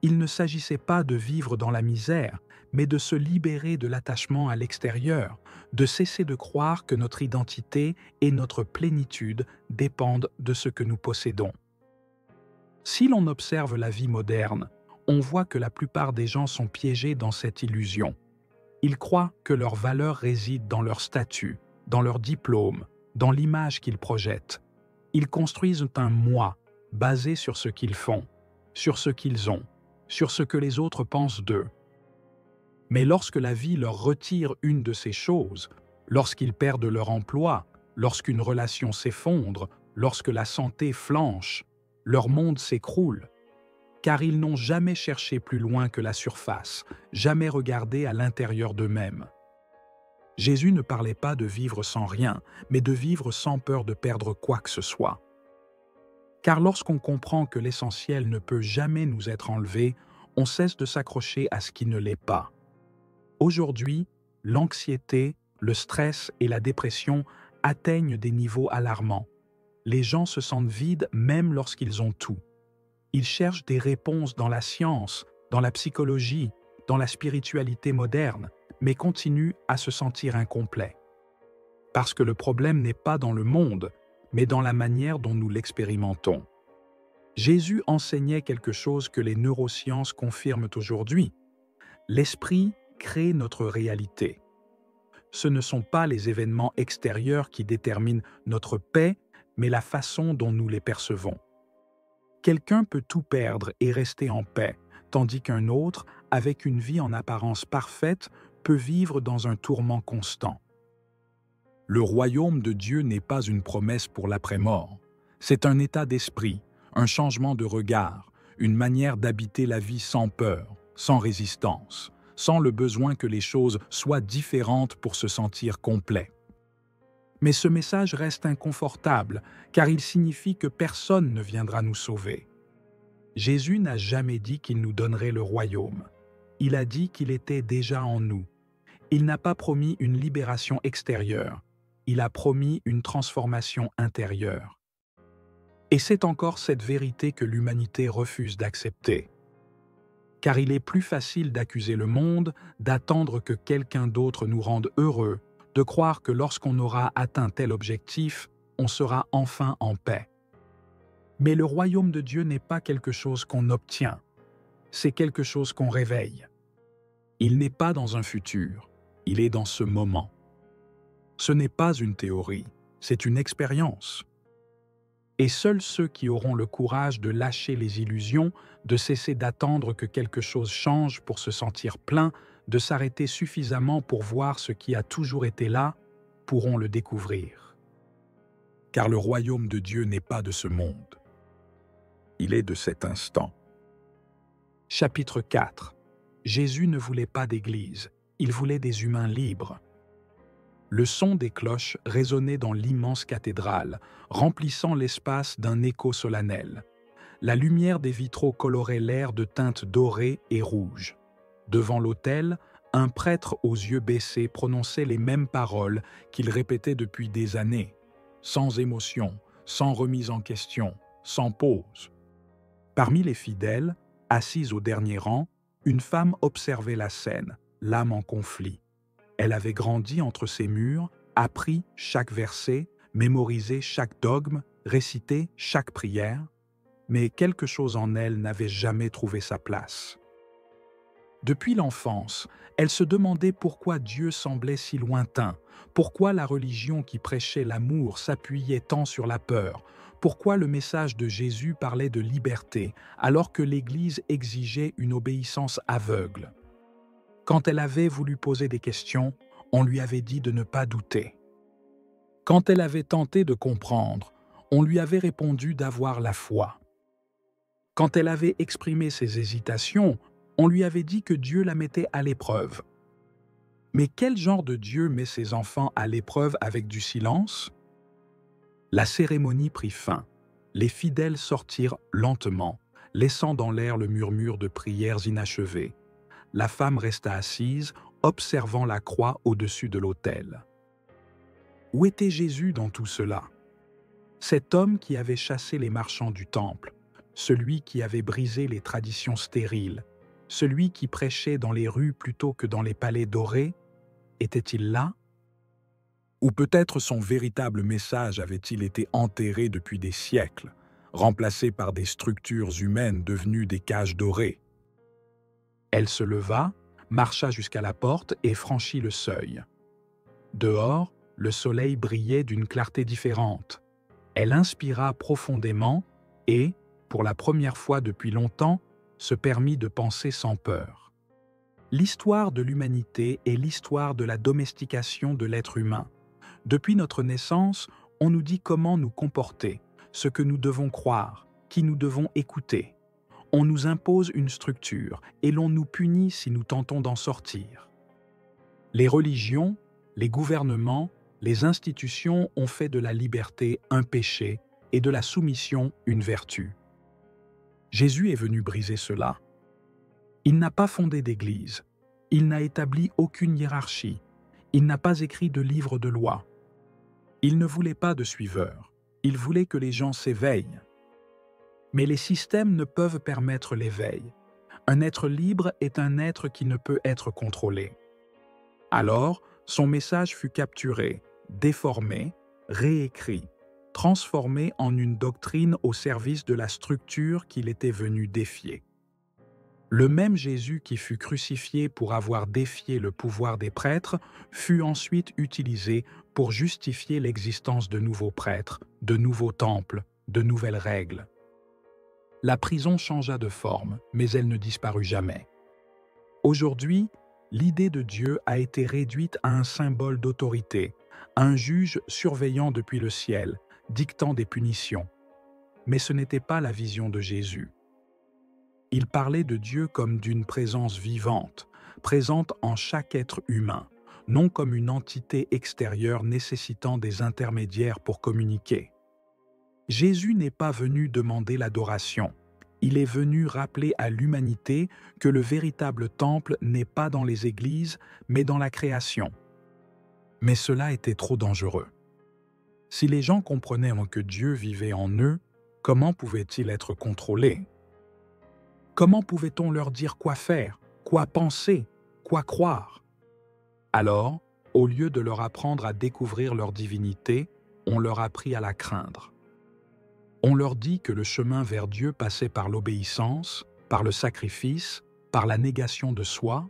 Il ne s'agissait pas de vivre dans la misère, mais de se libérer de l'attachement à l'extérieur, de cesser de croire que notre identité et notre plénitude dépendent de ce que nous possédons. Si l'on observe la vie moderne, on voit que la plupart des gens sont piégés dans cette illusion. Ils croient que leur valeur réside dans leur statut, dans leur diplôme, dans l'image qu'ils projettent. Ils construisent un moi basé sur ce qu'ils font, sur ce qu'ils ont, sur ce que les autres pensent d'eux. Mais lorsque la vie leur retire une de ces choses, lorsqu'ils perdent leur emploi, lorsqu'une relation s'effondre, lorsque la santé flanche, leur monde s'écroule, car ils n'ont jamais cherché plus loin que la surface, jamais regardé à l'intérieur d'eux-mêmes. Jésus ne parlait pas de vivre sans rien, mais de vivre sans peur de perdre quoi que ce soit. Car lorsqu'on comprend que l'essentiel ne peut jamais nous être enlevé, on cesse de s'accrocher à ce qui ne l'est pas. Aujourd'hui, l'anxiété, le stress et la dépression atteignent des niveaux alarmants. Les gens se sentent vides même lorsqu'ils ont tout. Ils cherchent des réponses dans la science, dans la psychologie, dans la spiritualité moderne, mais continuent à se sentir incomplets. Parce que le problème n'est pas dans le monde, mais dans la manière dont nous l'expérimentons. Jésus enseignait quelque chose que les neurosciences confirment aujourd'hui. L'esprit crée notre réalité. Ce ne sont pas les événements extérieurs qui déterminent notre paix, mais la façon dont nous les percevons. Quelqu'un peut tout perdre et rester en paix, tandis qu'un autre, avec une vie en apparence parfaite, peut vivre dans un tourment constant. Le royaume de Dieu n'est pas une promesse pour l'après-mort. C'est un état d'esprit, un changement de regard, une manière d'habiter la vie sans peur, sans résistance, sans le besoin que les choses soient différentes pour se sentir complet. Mais ce message reste inconfortable, car il signifie que personne ne viendra nous sauver. Jésus n'a jamais dit qu'il nous donnerait le royaume. Il a dit qu'il était déjà en nous. Il n'a pas promis une libération extérieure. Il a promis une transformation intérieure. Et c'est encore cette vérité que l'humanité refuse d'accepter. Car il est plus facile d'accuser le monde, d'attendre que quelqu'un d'autre nous rende heureux, de croire que lorsqu'on aura atteint tel objectif, on sera enfin en paix. Mais le royaume de Dieu n'est pas quelque chose qu'on obtient, c'est quelque chose qu'on réveille. Il n'est pas dans un futur, il est dans ce moment. Ce n'est pas une théorie, c'est une expérience. Et seuls ceux qui auront le courage de lâcher les illusions, de cesser d'attendre que quelque chose change pour se sentir plein, de s'arrêter suffisamment pour voir ce qui a toujours été là, pourront le découvrir. Car le royaume de Dieu n'est pas de ce monde. Il est de cet instant. Chapitre 4. Jésus ne voulait pas d'église, il voulait des humains libres. Le son des cloches résonnait dans l'immense cathédrale, remplissant l'espace d'un écho solennel. La lumière des vitraux colorait l'air de teintes dorées et rouges. Devant l'autel, un prêtre aux yeux baissés prononçait les mêmes paroles qu'il répétait depuis des années, sans émotion, sans remise en question, sans pause. Parmi les fidèles, assise au dernier rang, une femme observait la scène, l'âme en conflit. Elle avait grandi entre ces murs, appris chaque verset, mémorisé chaque dogme, récité chaque prière, mais quelque chose en elle n'avait jamais trouvé sa place. Depuis l'enfance, elle se demandait pourquoi Dieu semblait si lointain, pourquoi la religion qui prêchait l'amour s'appuyait tant sur la peur, pourquoi le message de Jésus parlait de liberté alors que l'Église exigeait une obéissance aveugle. Quand elle avait voulu poser des questions, on lui avait dit de ne pas douter. Quand elle avait tenté de comprendre, on lui avait répondu d'avoir la foi. Quand elle avait exprimé ses hésitations, On lui avait dit que Dieu la mettait à l'épreuve. Mais quel genre de Dieu met ses enfants à l'épreuve avec du silence? La cérémonie prit fin. Les fidèles sortirent lentement, laissant dans l'air le murmure de prières inachevées. La femme resta assise, observant la croix au-dessus de l'autel. Où était Jésus dans tout cela? Cet homme qui avait chassé les marchands du temple, celui qui avait brisé les traditions stériles, celui qui prêchait dans les rues plutôt que dans les palais dorés, était-il là? Ou peut-être son véritable message avait-il été enterré depuis des siècles, remplacé par des structures humaines devenues des cages dorées? Elle se leva, marcha jusqu'à la porte et franchit le seuil. Dehors, le soleil brillait d'une clarté différente. Elle inspira profondément et, pour la première fois depuis longtemps, se permit de penser sans peur. L'histoire de l'humanité est l'histoire de la domestication de l'être humain. Depuis notre naissance, on nous dit comment nous comporter, ce que nous devons croire, qui nous devons écouter. On nous impose une structure et l'on nous punit si nous tentons d'en sortir. Les religions, les gouvernements, les institutions ont fait de la liberté un péché et de la soumission une vertu. Jésus est venu briser cela. Il n'a pas fondé d'église, il n'a établi aucune hiérarchie, il n'a pas écrit de livre de loi. Il ne voulait pas de suiveurs, il voulait que les gens s'éveillent. Mais les systèmes ne peuvent permettre l'éveil. Un être libre est un être qui ne peut être contrôlé. Alors, son message fut capturé, déformé, réécrit, transformé en une doctrine au service de la structure qu'il était venu défier. Le même Jésus qui fut crucifié pour avoir défié le pouvoir des prêtres fut ensuite utilisé pour justifier l'existence de nouveaux prêtres, de nouveaux temples, de nouvelles règles. La prison changea de forme, mais elle ne disparut jamais. Aujourd'hui, l'idée de Dieu a été réduite à un symbole d'autorité, à un juge surveillant depuis le ciel, dictant des punitions. Mais ce n'était pas la vision de Jésus. Il parlait de Dieu comme d'une présence vivante, présente en chaque être humain, non comme une entité extérieure nécessitant des intermédiaires pour communiquer. Jésus n'est pas venu demander l'adoration. Il est venu rappeler à l'humanité que le véritable temple n'est pas dans les églises, mais dans la création. Mais cela était trop dangereux. Si les gens comprenaient que Dieu vivait en eux, comment pouvaient-ils être contrôlés? Comment pouvait-on leur dire quoi faire, quoi penser, quoi croire? Alors, au lieu de leur apprendre à découvrir leur divinité, on leur apprit à la craindre. On leur dit que le chemin vers Dieu passait par l'obéissance, par le sacrifice, par la négation de soi.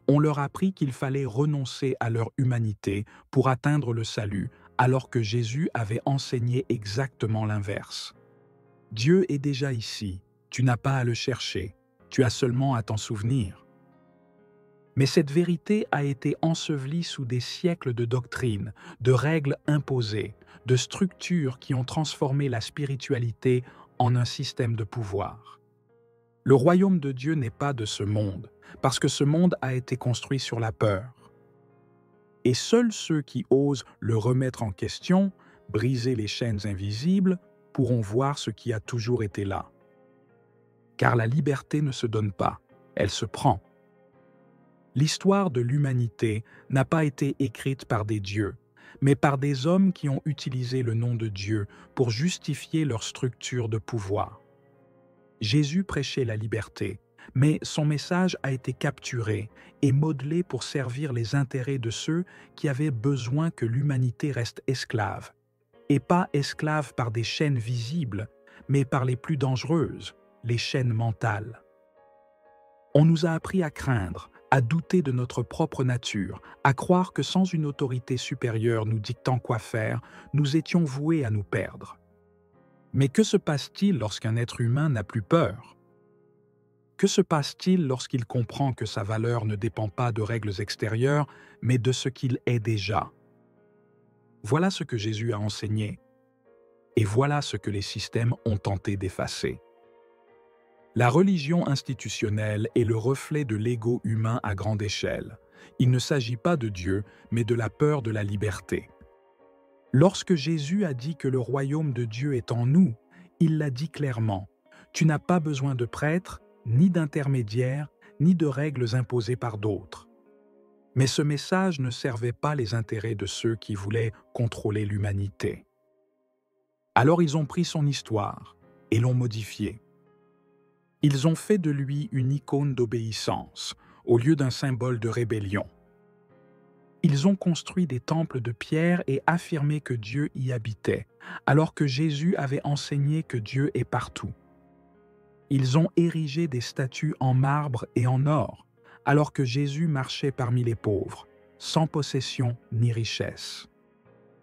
On leur apprit qu'il fallait renoncer à leur humanité pour atteindre le salut, alors que Jésus avait enseigné exactement l'inverse. Dieu est déjà ici, tu n'as pas à le chercher, tu as seulement à t'en souvenir. Mais cette vérité a été ensevelie sous des siècles de doctrines, de règles imposées, de structures qui ont transformé la spiritualité en un système de pouvoir. Le royaume de Dieu n'est pas de ce monde, parce que ce monde a été construit sur la peur. Et seuls ceux qui osent le remettre en question, briser les chaînes invisibles, pourront voir ce qui a toujours été là. Car la liberté ne se donne pas, elle se prend. L'histoire de l'humanité n'a pas été écrite par des dieux, mais par des hommes qui ont utilisé le nom de Dieu pour justifier leur structure de pouvoir. Jésus prêchait la liberté, mais son message a été capturé et modelé pour servir les intérêts de ceux qui avaient besoin que l'humanité reste esclave, et pas esclave par des chaînes visibles, mais par les plus dangereuses, les chaînes mentales. On nous a appris à craindre, à douter de notre propre nature, à croire que sans une autorité supérieure nous dictant quoi faire, nous étions voués à nous perdre. Mais que se passe-t-il lorsqu'un être humain n'a plus peur? Que se passe-t-il lorsqu'il comprend que sa valeur ne dépend pas de règles extérieures, mais de ce qu'il est déjà? Voilà ce que Jésus a enseigné, et voilà ce que les systèmes ont tenté d'effacer. La religion institutionnelle est le reflet de l'ego humain à grande échelle. Il ne s'agit pas de Dieu, mais de la peur de la liberté. Lorsque Jésus a dit que le royaume de Dieu est en nous, il l'a dit clairement. Tu n'as pas besoin de prêtres, ni d'intermédiaires, ni de règles imposées par d'autres. Mais ce message ne servait pas les intérêts de ceux qui voulaient contrôler l'humanité. Alors ils ont pris son histoire et l'ont modifiée. Ils ont fait de lui une icône d'obéissance, au lieu d'un symbole de rébellion. Ils ont construit des temples de pierre et affirmé que Dieu y habitait, alors que Jésus avait enseigné que Dieu est partout. Ils ont érigé des statues en marbre et en or, alors que Jésus marchait parmi les pauvres, sans possession ni richesse.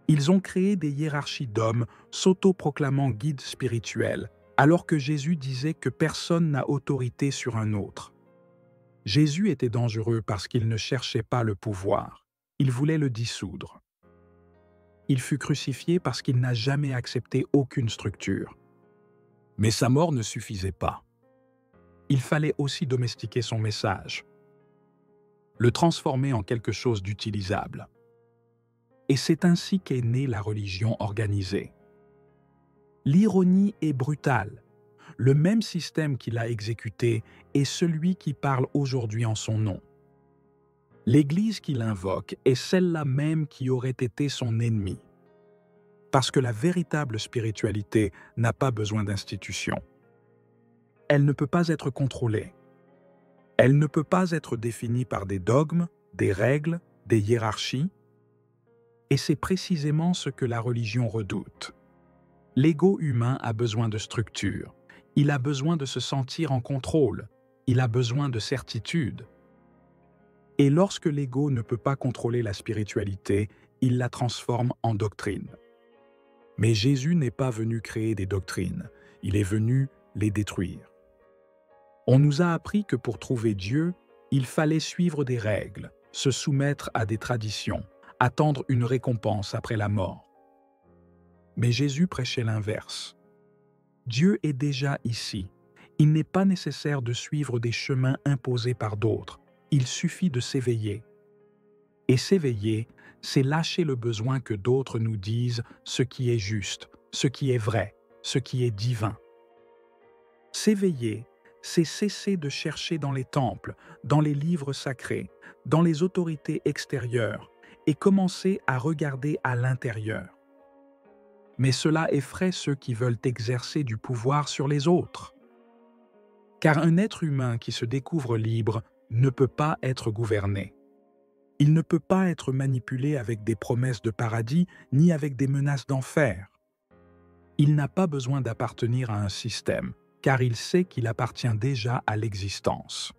Ils ont créé des hiérarchies d'hommes s'auto-proclamant guides spirituels, alors que Jésus disait que personne n'a autorité sur un autre. Jésus était dangereux parce qu'il ne cherchait pas le pouvoir, il voulait le dissoudre. Il fut crucifié parce qu'il n'a jamais accepté aucune structure. Mais sa mort ne suffisait pas. Il fallait aussi domestiquer son message, le transformer en quelque chose d'utilisable. Et c'est ainsi qu'est née la religion organisée. L'ironie est brutale. Le même système qui l'a exécuté est celui qui parle aujourd'hui en son nom. L'Église qu'il invoque est celle-là même qui aurait été son ennemi. Parce que la véritable spiritualité n'a pas besoin d'institutions. Elle ne peut pas être contrôlée. Elle ne peut pas être définie par des dogmes, des règles, des hiérarchies. Et c'est précisément ce que la religion redoute. L'ego humain a besoin de structure. Il a besoin de se sentir en contrôle. Il a besoin de certitude. Et lorsque l'ego ne peut pas contrôler la spiritualité, il la transforme en doctrine. Mais Jésus n'est pas venu créer des doctrines, il est venu les détruire. On nous a appris que pour trouver Dieu, il fallait suivre des règles, se soumettre à des traditions, attendre une récompense après la mort. Mais Jésus prêchait l'inverse. Dieu est déjà ici. Il n'est pas nécessaire de suivre des chemins imposés par d'autres. Il suffit de s'éveiller. Et s'éveiller, c'est lâcher le besoin que d'autres nous disent ce qui est juste, ce qui est vrai, ce qui est divin. S'éveiller, c'est cesser de chercher dans les temples, dans les livres sacrés, dans les autorités extérieures, et commencer à regarder à l'intérieur. Mais cela effraie ceux qui veulent exercer du pouvoir sur les autres. Car un être humain qui se découvre libre ne peut pas être gouverné. Il ne peut pas être manipulé avec des promesses de paradis ni avec des menaces d'enfer. Il n'a pas besoin d'appartenir à un système, car il sait qu'il appartient déjà à l'existence.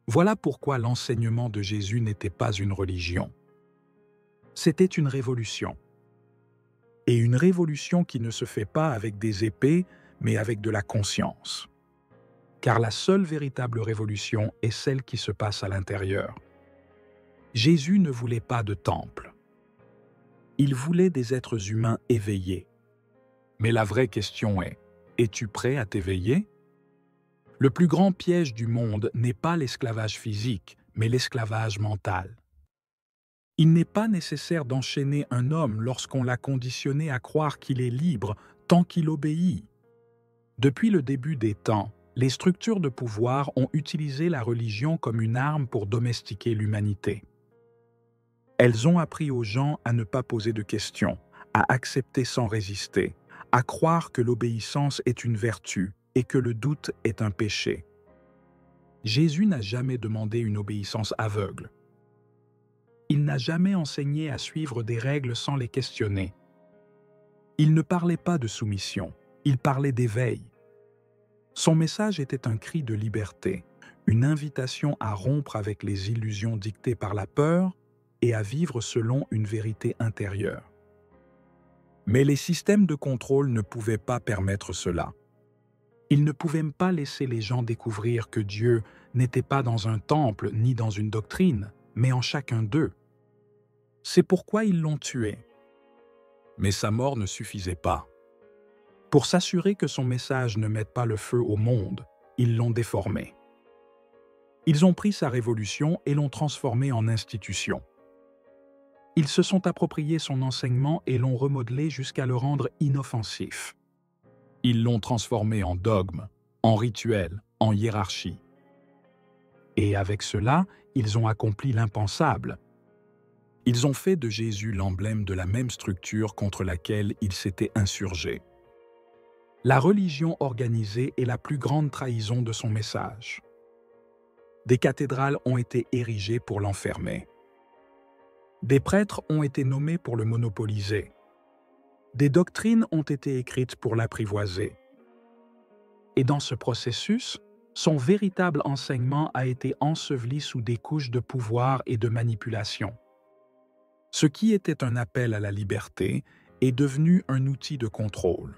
Voilà pourquoi l'enseignement de Jésus n'était pas une religion. C'était une révolution. Et une révolution qui ne se fait pas avec des épées, mais avec de la conscience. Car la seule véritable révolution est celle qui se passe à l'intérieur. Jésus ne voulait pas de temple. Il voulait des êtres humains éveillés. Mais la vraie question est, es-tu prêt à t'éveiller? Le plus grand piège du monde n'est pas l'esclavage physique, mais l'esclavage mental. Il n'est pas nécessaire d'enchaîner un homme lorsqu'on l'a conditionné à croire qu'il est libre tant qu'il obéit. Depuis le début des temps, les structures de pouvoir ont utilisé la religion comme une arme pour domestiquer l'humanité. Elles ont appris aux gens à ne pas poser de questions, à accepter sans résister, à croire que l'obéissance est une vertu et que le doute est un péché. Jésus n'a jamais demandé une obéissance aveugle. Il n'a jamais enseigné à suivre des règles sans les questionner. Il ne parlait pas de soumission, il parlait d'éveil. Son message était un cri de liberté, une invitation à rompre avec les illusions dictées par la peur et à vivre selon une vérité intérieure. Mais les systèmes de contrôle ne pouvaient pas permettre cela. Ils ne pouvaient pas laisser les gens découvrir que Dieu n'était pas dans un temple ni dans une doctrine, mais en chacun d'eux. C'est pourquoi ils l'ont tué. Mais sa mort ne suffisait pas. Pour s'assurer que son message ne mette pas le feu au monde, ils l'ont déformé. Ils ont pris sa révolution et l'ont transformé en institution. Ils se sont appropriés son enseignement et l'ont remodelé jusqu'à le rendre inoffensif. Ils l'ont transformé en dogme, en rituel, en hiérarchie. Et avec cela, ils ont accompli l'impensable. Ils ont fait de Jésus l'emblème de la même structure contre laquelle il s'était insurgé. La religion organisée est la plus grande trahison de son message. Des cathédrales ont été érigées pour l'enfermer. Des prêtres ont été nommés pour le monopoliser. Des doctrines ont été écrites pour l'apprivoiser. Et dans ce processus, son véritable enseignement a été enseveli sous des couches de pouvoir et de manipulation. Ce qui était un appel à la liberté est devenu un outil de contrôle.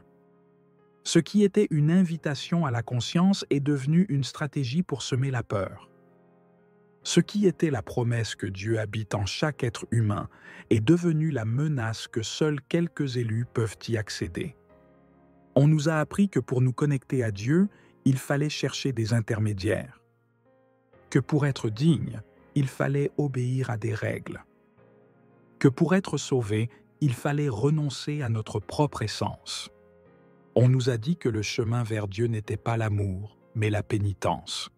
Ce qui était une invitation à la conscience est devenu une stratégie pour semer la peur. Ce qui était la promesse que Dieu habite en chaque être humain est devenu la menace que seuls quelques élus peuvent y accéder. On nous a appris que pour nous connecter à Dieu, il fallait chercher des intermédiaires. Que pour être digne, il fallait obéir à des règles. Que pour être sauvé, il fallait renoncer à notre propre essence. On nous a dit que le chemin vers Dieu n'était pas l'amour, mais la pénitence.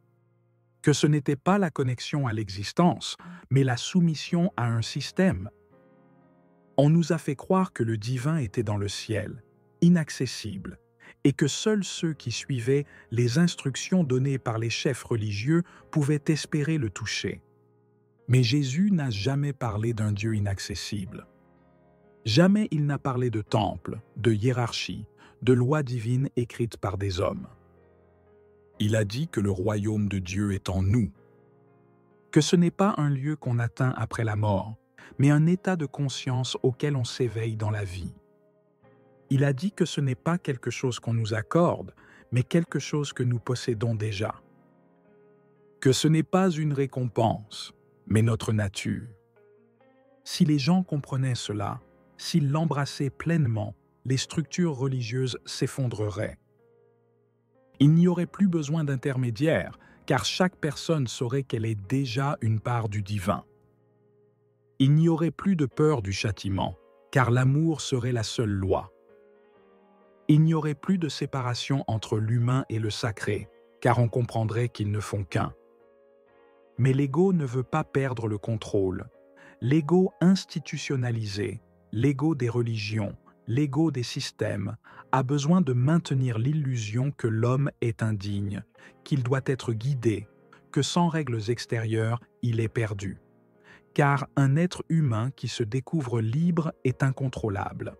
Que ce n'était pas la connexion à l'existence, mais la soumission à un système. On nous a fait croire que le divin était dans le ciel, inaccessible, et que seuls ceux qui suivaient les instructions données par les chefs religieux pouvaient espérer le toucher. Mais Jésus n'a jamais parlé d'un Dieu inaccessible. Jamais il n'a parlé de temple, de hiérarchie, de lois divines écrites par des hommes. Il a dit que le royaume de Dieu est en nous, que ce n'est pas un lieu qu'on atteint après la mort, mais un état de conscience auquel on s'éveille dans la vie. Il a dit que ce n'est pas quelque chose qu'on nous accorde, mais quelque chose que nous possédons déjà. Que ce n'est pas une récompense, mais notre nature. Si les gens comprenaient cela, s'ils l'embrassaient pleinement, les structures religieuses s'effondreraient. Il n'y aurait plus besoin d'intermédiaires, car chaque personne saurait qu'elle est déjà une part du divin. Il n'y aurait plus de peur du châtiment, car l'amour serait la seule loi. Il n'y aurait plus de séparation entre l'humain et le sacré, car on comprendrait qu'ils ne font qu'un. Mais l'ego ne veut pas perdre le contrôle. L'ego institutionnalisé, l'ego des religions, l'ego des systèmes, a besoin de maintenir l'illusion que l'homme est indigne, qu'il doit être guidé, que sans règles extérieures, il est perdu. Car un être humain qui se découvre libre est incontrôlable.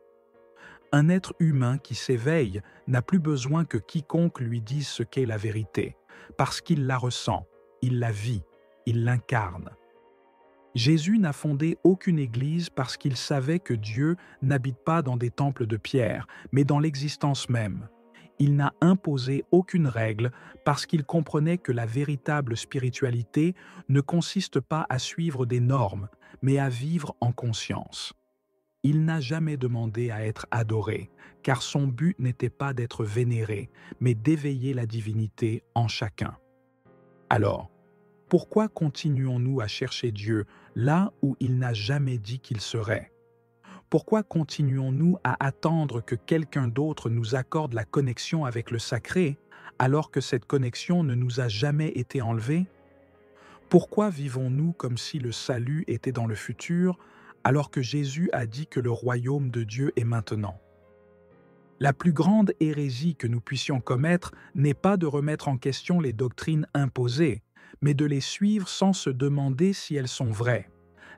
Un être humain qui s'éveille n'a plus besoin que quiconque lui dise ce qu'est la vérité, parce qu'il la ressent, il la vit, il l'incarne. Jésus n'a fondé aucune église parce qu'il savait que Dieu n'habite pas dans des temples de pierre, mais dans l'existence même. Il n'a imposé aucune règle parce qu'il comprenait que la véritable spiritualité ne consiste pas à suivre des normes, mais à vivre en conscience. Il n'a jamais demandé à être adoré, car son but n'était pas d'être vénéré, mais d'éveiller la divinité en chacun. Alors, pourquoi continuons-nous à chercher Dieu là où il n'a jamais dit qu'il serait? Pourquoi continuons-nous à attendre que quelqu'un d'autre nous accorde la connexion avec le sacré, alors que cette connexion ne nous a jamais été enlevée? Pourquoi vivons-nous comme si le salut était dans le futur, alors que Jésus a dit que le royaume de Dieu est maintenant? La plus grande hérésie que nous puissions commettre n'est pas de remettre en question les doctrines imposées, mais de les suivre sans se demander si elles sont vraies.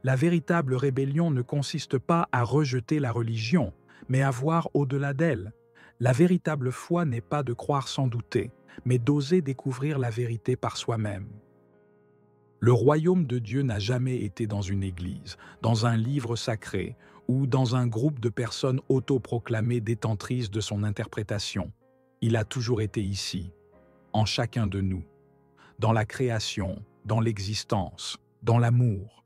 La véritable rébellion ne consiste pas à rejeter la religion, mais à voir au-delà d'elle. La véritable foi n'est pas de croire sans douter, mais d'oser découvrir la vérité par soi-même. Le royaume de Dieu n'a jamais été dans une église, dans un livre sacré, ou dans un groupe de personnes autoproclamées détentrices de son interprétation. Il a toujours été ici, en chacun de nous, dans la création, dans l'existence, dans l'amour.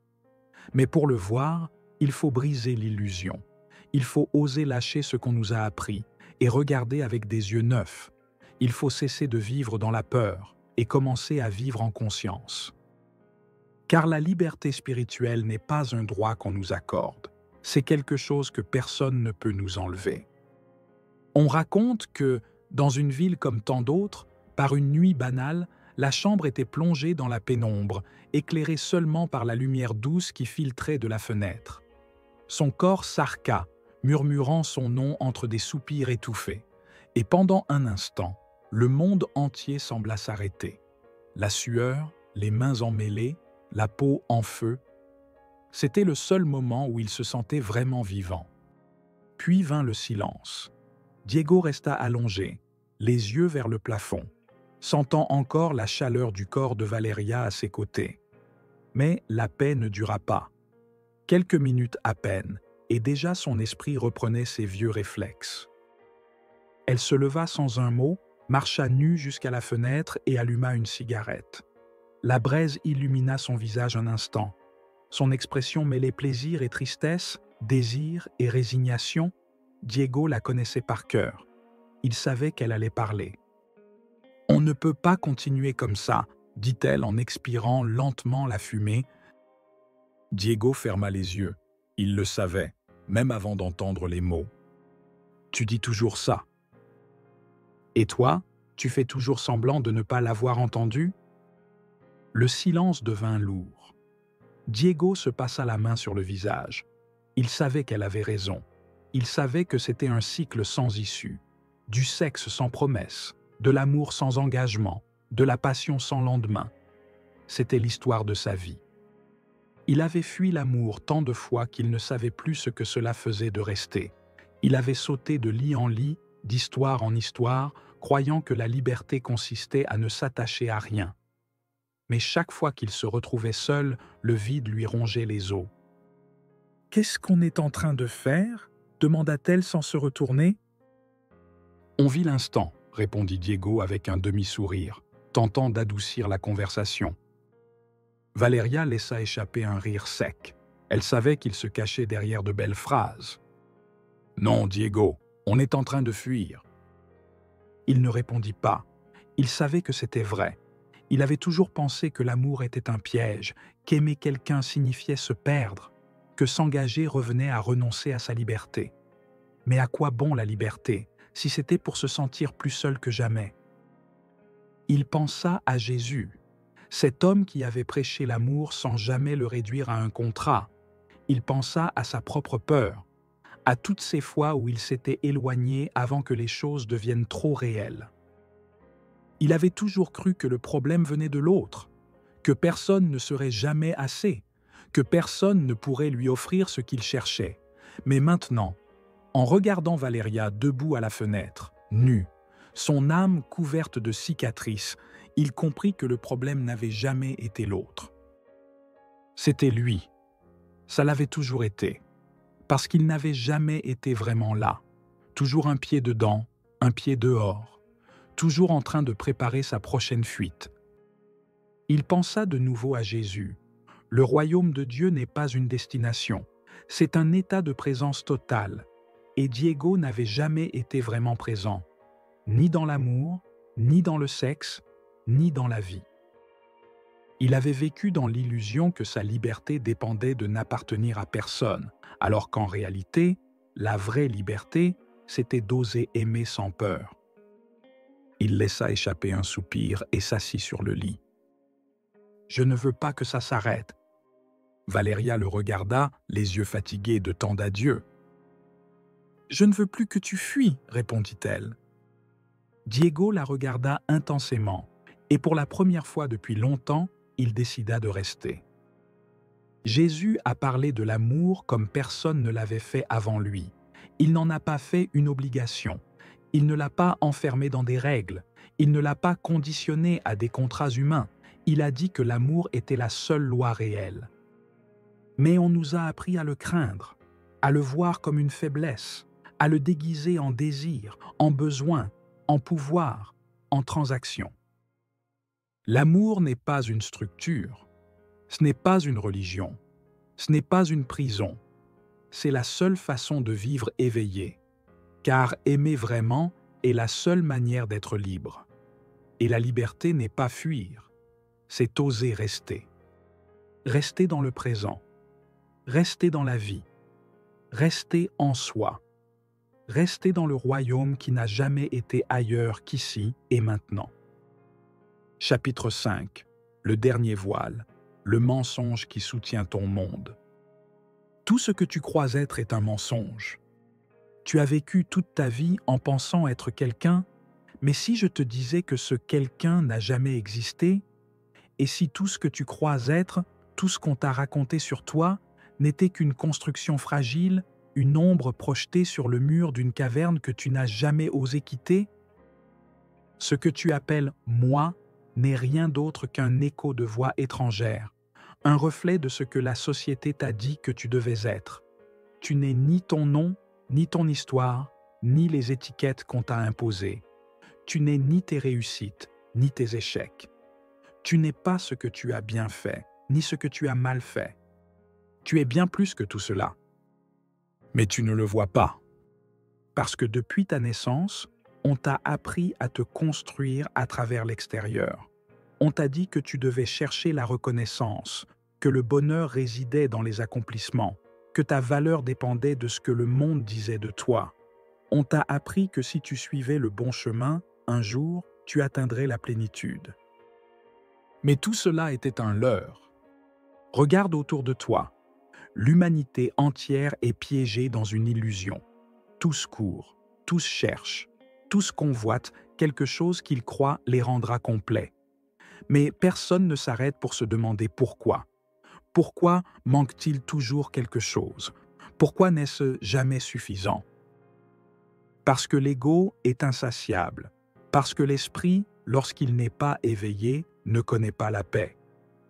Mais pour le voir, il faut briser l'illusion. Il faut oser lâcher ce qu'on nous a appris et regarder avec des yeux neufs. Il faut cesser de vivre dans la peur et commencer à vivre en conscience. Car la liberté spirituelle n'est pas un droit qu'on nous accorde, c'est quelque chose que personne ne peut nous enlever. On raconte que, dans une ville comme tant d'autres, par une nuit banale, la chambre était plongée dans la pénombre, éclairée seulement par la lumière douce qui filtrait de la fenêtre. Son corps s'arqua, murmurant son nom entre des soupirs étouffés, et pendant un instant, le monde entier sembla s'arrêter. La sueur, les mains emmêlées, la peau en feu. C'était le seul moment où il se sentait vraiment vivant. Puis vint le silence. Diego resta allongé, les yeux vers le plafond, sentant encore la chaleur du corps de Valeria à ses côtés. Mais la paix ne dura pas. Quelques minutes à peine, et déjà son esprit reprenait ses vieux réflexes. Elle se leva sans un mot, marcha nue jusqu'à la fenêtre et alluma une cigarette. La braise illumina son visage un instant. Son expression mêlait plaisir et tristesse, désir et résignation. Diego la connaissait par cœur. Il savait qu'elle allait parler. « On ne peut pas continuer comme ça », dit-elle en expirant lentement la fumée. Diego ferma les yeux. Il le savait, même avant d'entendre les mots. « Tu dis toujours ça. Et toi, tu fais toujours semblant de ne pas l'avoir entendu ?» Le silence devint lourd. Diego se passa la main sur le visage. Il savait qu'elle avait raison. Il savait que c'était un cycle sans issue, du sexe sans promesse, de l'amour sans engagement, de la passion sans lendemain. C'était l'histoire de sa vie. Il avait fui l'amour tant de fois qu'il ne savait plus ce que cela faisait de rester. Il avait sauté de lit en lit, d'histoire en histoire, croyant que la liberté consistait à ne s'attacher à rien. Mais chaque fois qu'il se retrouvait seul, le vide lui rongeait les os. « Qu'est-ce qu'on est en train de faire ?» demanda-t-elle sans se retourner. « On vit l'instant », répondit Diego avec un demi-sourire, tentant d'adoucir la conversation. Valeria laissa échapper un rire sec. Elle savait qu'il se cachait derrière de belles phrases. « Non, Diego, on est en train de fuir. » Il ne répondit pas. Il savait que c'était vrai. Il avait toujours pensé que l'amour était un piège, qu'aimer quelqu'un signifiait se perdre, que s'engager revenait à renoncer à sa liberté. Mais à quoi bon la liberté, si c'était pour se sentir plus seul que jamais? Il pensa à Jésus, cet homme qui avait prêché l'amour sans jamais le réduire à un contrat. Il pensa à sa propre peur, à toutes ces fois où il s'était éloigné avant que les choses deviennent trop réelles. Il avait toujours cru que le problème venait de l'autre, que personne ne serait jamais assez, que personne ne pourrait lui offrir ce qu'il cherchait. Mais maintenant, en regardant Valeria debout à la fenêtre, nue, son âme couverte de cicatrices, il comprit que le problème n'avait jamais été l'autre. C'était lui. Ça l'avait toujours été. Parce qu'il n'avait jamais été vraiment là. Toujours un pied dedans, un pied dehors. Toujours en train de préparer sa prochaine fuite. Il pensa de nouveau à Jésus. Le royaume de Dieu n'est pas une destination, c'est un état de présence totale. Et Diego n'avait jamais été vraiment présent, ni dans l'amour, ni dans le sexe, ni dans la vie. Il avait vécu dans l'illusion que sa liberté dépendait de n'appartenir à personne, alors qu'en réalité, la vraie liberté, c'était d'oser aimer sans peur. Il laissa échapper un soupir et s'assit sur le lit. « Je ne veux pas que ça s'arrête. » Valeria le regarda, les yeux fatigués de tant d'adieux. « Je ne veux plus que tu fuis, » répondit-elle. Diego la regarda intensément, et pour la première fois depuis longtemps, il décida de rester. Jésus a parlé de l'amour comme personne ne l'avait fait avant lui. Il n'en a pas fait une obligation. Il ne l'a pas enfermé dans des règles. Il ne l'a pas conditionné à des contrats humains. Il a dit que l'amour était la seule loi réelle. Mais on nous a appris à le craindre, à le voir comme une faiblesse, à le déguiser en désir, en besoin, en pouvoir, en transaction. L'amour n'est pas une structure, ce n'est pas une religion, ce n'est pas une prison. C'est la seule façon de vivre éveillé. Car aimer vraiment, est la seule manière d'être libre. Et la liberté n'est pas fuir, c'est oser rester. Rester dans le présent, rester dans la vie, rester en soi, rester dans le royaume qui n'a jamais été ailleurs qu'ici et maintenant. Chapitre 5. Le dernier voile, le mensonge qui soutient ton monde. Tout ce que tu crois être est un mensonge. Tu as vécu toute ta vie en pensant être quelqu'un, mais si je te disais que ce quelqu'un n'a jamais existé, et si tout ce que tu crois être, tout ce qu'on t'a raconté sur toi, n'était qu'une construction fragile, une ombre projetée sur le mur d'une caverne que tu n'as jamais osé quitter? Ce que tu appelles « moi » n'est rien d'autre qu'un écho de voix étrangère, un reflet de ce que la société t'a dit que tu devais être. Tu n'es ni ton nom, ni ton histoire, ni les étiquettes qu'on t'a imposées. Tu n'es ni tes réussites, ni tes échecs. Tu n'es pas ce que tu as bien fait, ni ce que tu as mal fait. Tu es bien plus que tout cela. Mais tu ne le vois pas. Parce que depuis ta naissance, on t'a appris à te construire à travers l'extérieur. On t'a dit que tu devais chercher la reconnaissance, que le bonheur résidait dans les accomplissements, que ta valeur dépendait de ce que le monde disait de toi. On t'a appris que si tu suivais le bon chemin, un jour, tu atteindrais la plénitude. Mais tout cela était un leurre. Regarde autour de toi. L'humanité entière est piégée dans une illusion. Tous courent, tous cherchent, tous convoitent quelque chose qu'ils croient les rendra complets. Mais personne ne s'arrête pour se demander pourquoi. Pourquoi manque-t-il toujours quelque chose? Pourquoi n'est-ce jamais suffisant? Parce que l'ego est insatiable, parce que l'esprit, lorsqu'il n'est pas éveillé, ne connaît pas la paix.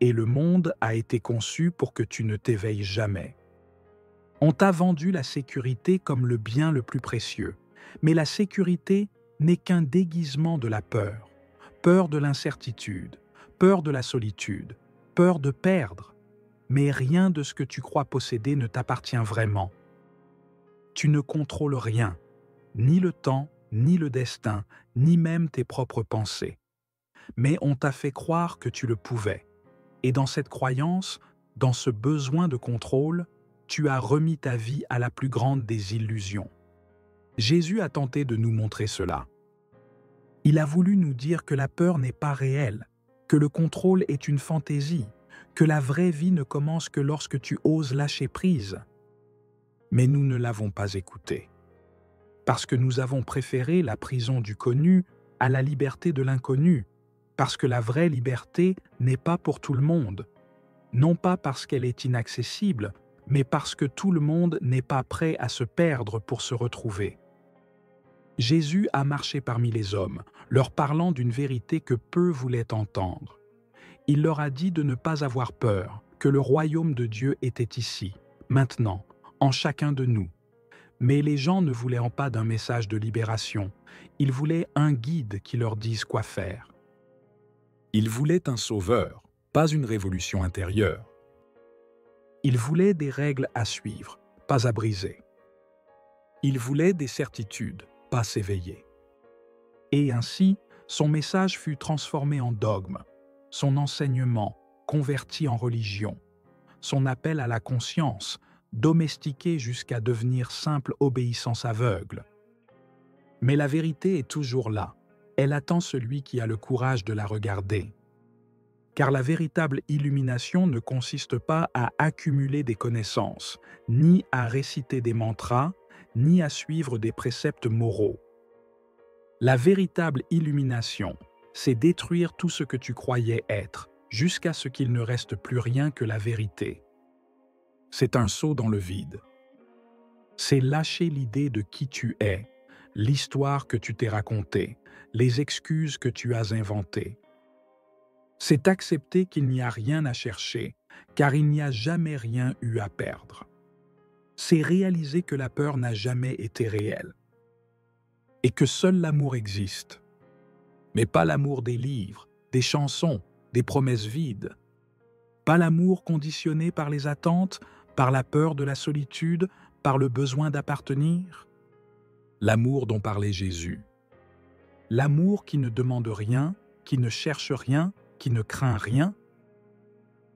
Et le monde a été conçu pour que tu ne t'éveilles jamais. On t'a vendu la sécurité comme le bien le plus précieux, mais la sécurité n'est qu'un déguisement de la peur. Peur de l'incertitude, peur de la solitude, peur de perdre. Mais rien de ce que tu crois posséder ne t'appartient vraiment. Tu ne contrôles rien, ni le temps, ni le destin, ni même tes propres pensées. Mais on t'a fait croire que tu le pouvais. Et dans cette croyance, dans ce besoin de contrôle, tu as remis ta vie à la plus grande des illusions. Jésus a tenté de nous montrer cela. Il a voulu nous dire que la peur n'est pas réelle, que le contrôle est une fantaisie, que la vraie vie ne commence que lorsque tu oses lâcher prise. Mais nous ne l'avons pas écouté. Parce que nous avons préféré la prison du connu à la liberté de l'inconnu, parce que la vraie liberté n'est pas pour tout le monde, non pas parce qu'elle est inaccessible, mais parce que tout le monde n'est pas prêt à se perdre pour se retrouver. Jésus a marché parmi les hommes, leur parlant d'une vérité que peu voulaient entendre. Il leur a dit de ne pas avoir peur, que le royaume de Dieu était ici, maintenant, en chacun de nous. Mais les gens ne voulaient pas d'un message de libération, ils voulaient un guide qui leur dise quoi faire. Ils voulaient un sauveur, pas une révolution intérieure. Ils voulaient des règles à suivre, pas à briser. Ils voulaient des certitudes, pas s'éveiller. Et ainsi, son message fut transformé en dogme, son enseignement converti en religion, son appel à la conscience domestiqué jusqu'à devenir simple obéissance aveugle. Mais la vérité est toujours là. Elle attend celui qui a le courage de la regarder. Car la véritable illumination ne consiste pas à accumuler des connaissances, ni à réciter des mantras, ni à suivre des préceptes moraux. La véritable illumination, c'est détruire tout ce que tu croyais être, jusqu'à ce qu'il ne reste plus rien que la vérité. C'est un saut dans le vide. C'est lâcher l'idée de qui tu es, l'histoire que tu t'es racontée, les excuses que tu as inventées. C'est accepter qu'il n'y a rien à chercher, car il n'y a jamais rien eu à perdre. C'est réaliser que la peur n'a jamais été réelle. Et que seul l'amour existe. Mais pas l'amour des livres, des chansons, des promesses vides. Pas l'amour conditionné par les attentes, par la peur de la solitude, par le besoin d'appartenir. L'amour dont parlait Jésus. L'amour qui ne demande rien, qui ne cherche rien, qui ne craint rien.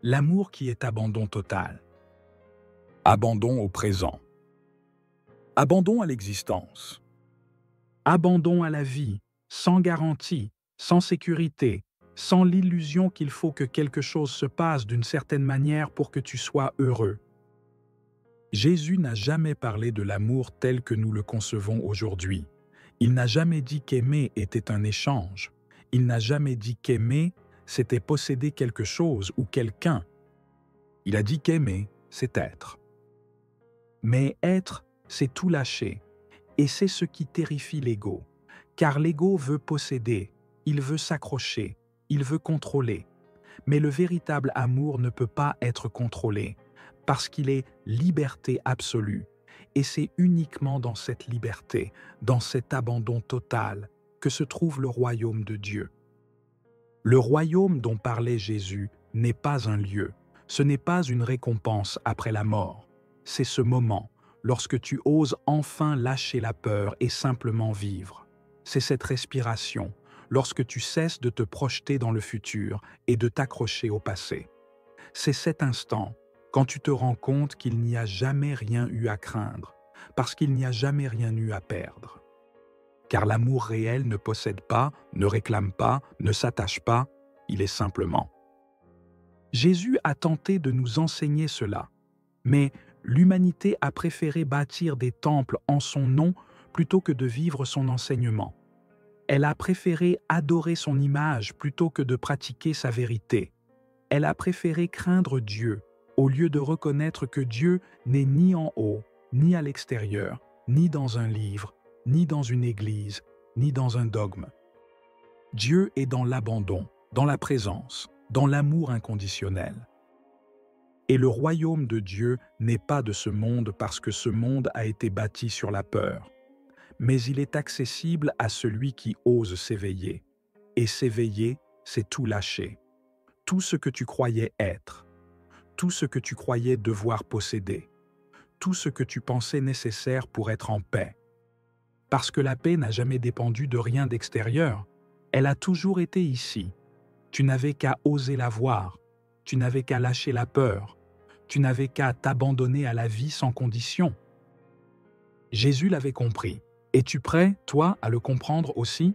L'amour qui est abandon total. Abandon au présent. Abandon à l'existence. Abandon à la vie, sans garantie, sans sécurité, sans l'illusion qu'il faut que quelque chose se passe d'une certaine manière pour que tu sois heureux. Jésus n'a jamais parlé de l'amour tel que nous le concevons aujourd'hui. Il n'a jamais dit qu'aimer était un échange. Il n'a jamais dit qu'aimer, c'était posséder quelque chose ou quelqu'un. Il a dit qu'aimer, c'est être. Mais être, c'est tout lâcher. Et c'est ce qui terrifie l'ego. Car l'ego veut posséder, il veut s'accrocher, il veut contrôler. Mais le véritable amour ne peut pas être contrôlé, parce qu'il est liberté absolue. Et c'est uniquement dans cette liberté, dans cet abandon total, que se trouve le royaume de Dieu. Le royaume dont parlait Jésus n'est pas un lieu, ce n'est pas une récompense après la mort. C'est ce moment, lorsque tu oses enfin lâcher la peur et simplement vivre. C'est cette respiration, lorsque tu cesses de te projeter dans le futur et de t'accrocher au passé. C'est cet instant, quand tu te rends compte qu'il n'y a jamais rien eu à craindre, parce qu'il n'y a jamais rien eu à perdre. Car l'amour réel ne possède pas, ne réclame pas, ne s'attache pas, il est simplement. Jésus a tenté de nous enseigner cela, mais l'humanité a préféré bâtir des temples en son nom plutôt que de vivre son enseignement. Elle a préféré adorer son image plutôt que de pratiquer sa vérité. Elle a préféré craindre Dieu au lieu de reconnaître que Dieu n'est ni en haut, ni à l'extérieur, ni dans un livre, ni dans une église, ni dans un dogme. Dieu est dans l'abandon, dans la présence, dans l'amour inconditionnel. Et le royaume de Dieu n'est pas de ce monde parce que ce monde a été bâti sur la peur. Mais il est accessible à celui qui ose s'éveiller. Et s'éveiller, c'est tout lâcher. Tout ce que tu croyais être. Tout ce que tu croyais devoir posséder. Tout ce que tu pensais nécessaire pour être en paix. Parce que la paix n'a jamais dépendu de rien d'extérieur. Elle a toujours été ici. Tu n'avais qu'à oser la voir. Tu n'avais qu'à lâcher la peur. Tu n'avais qu'à t'abandonner à la vie sans condition. Jésus l'avait compris. Es-tu prêt, toi, à le comprendre aussi?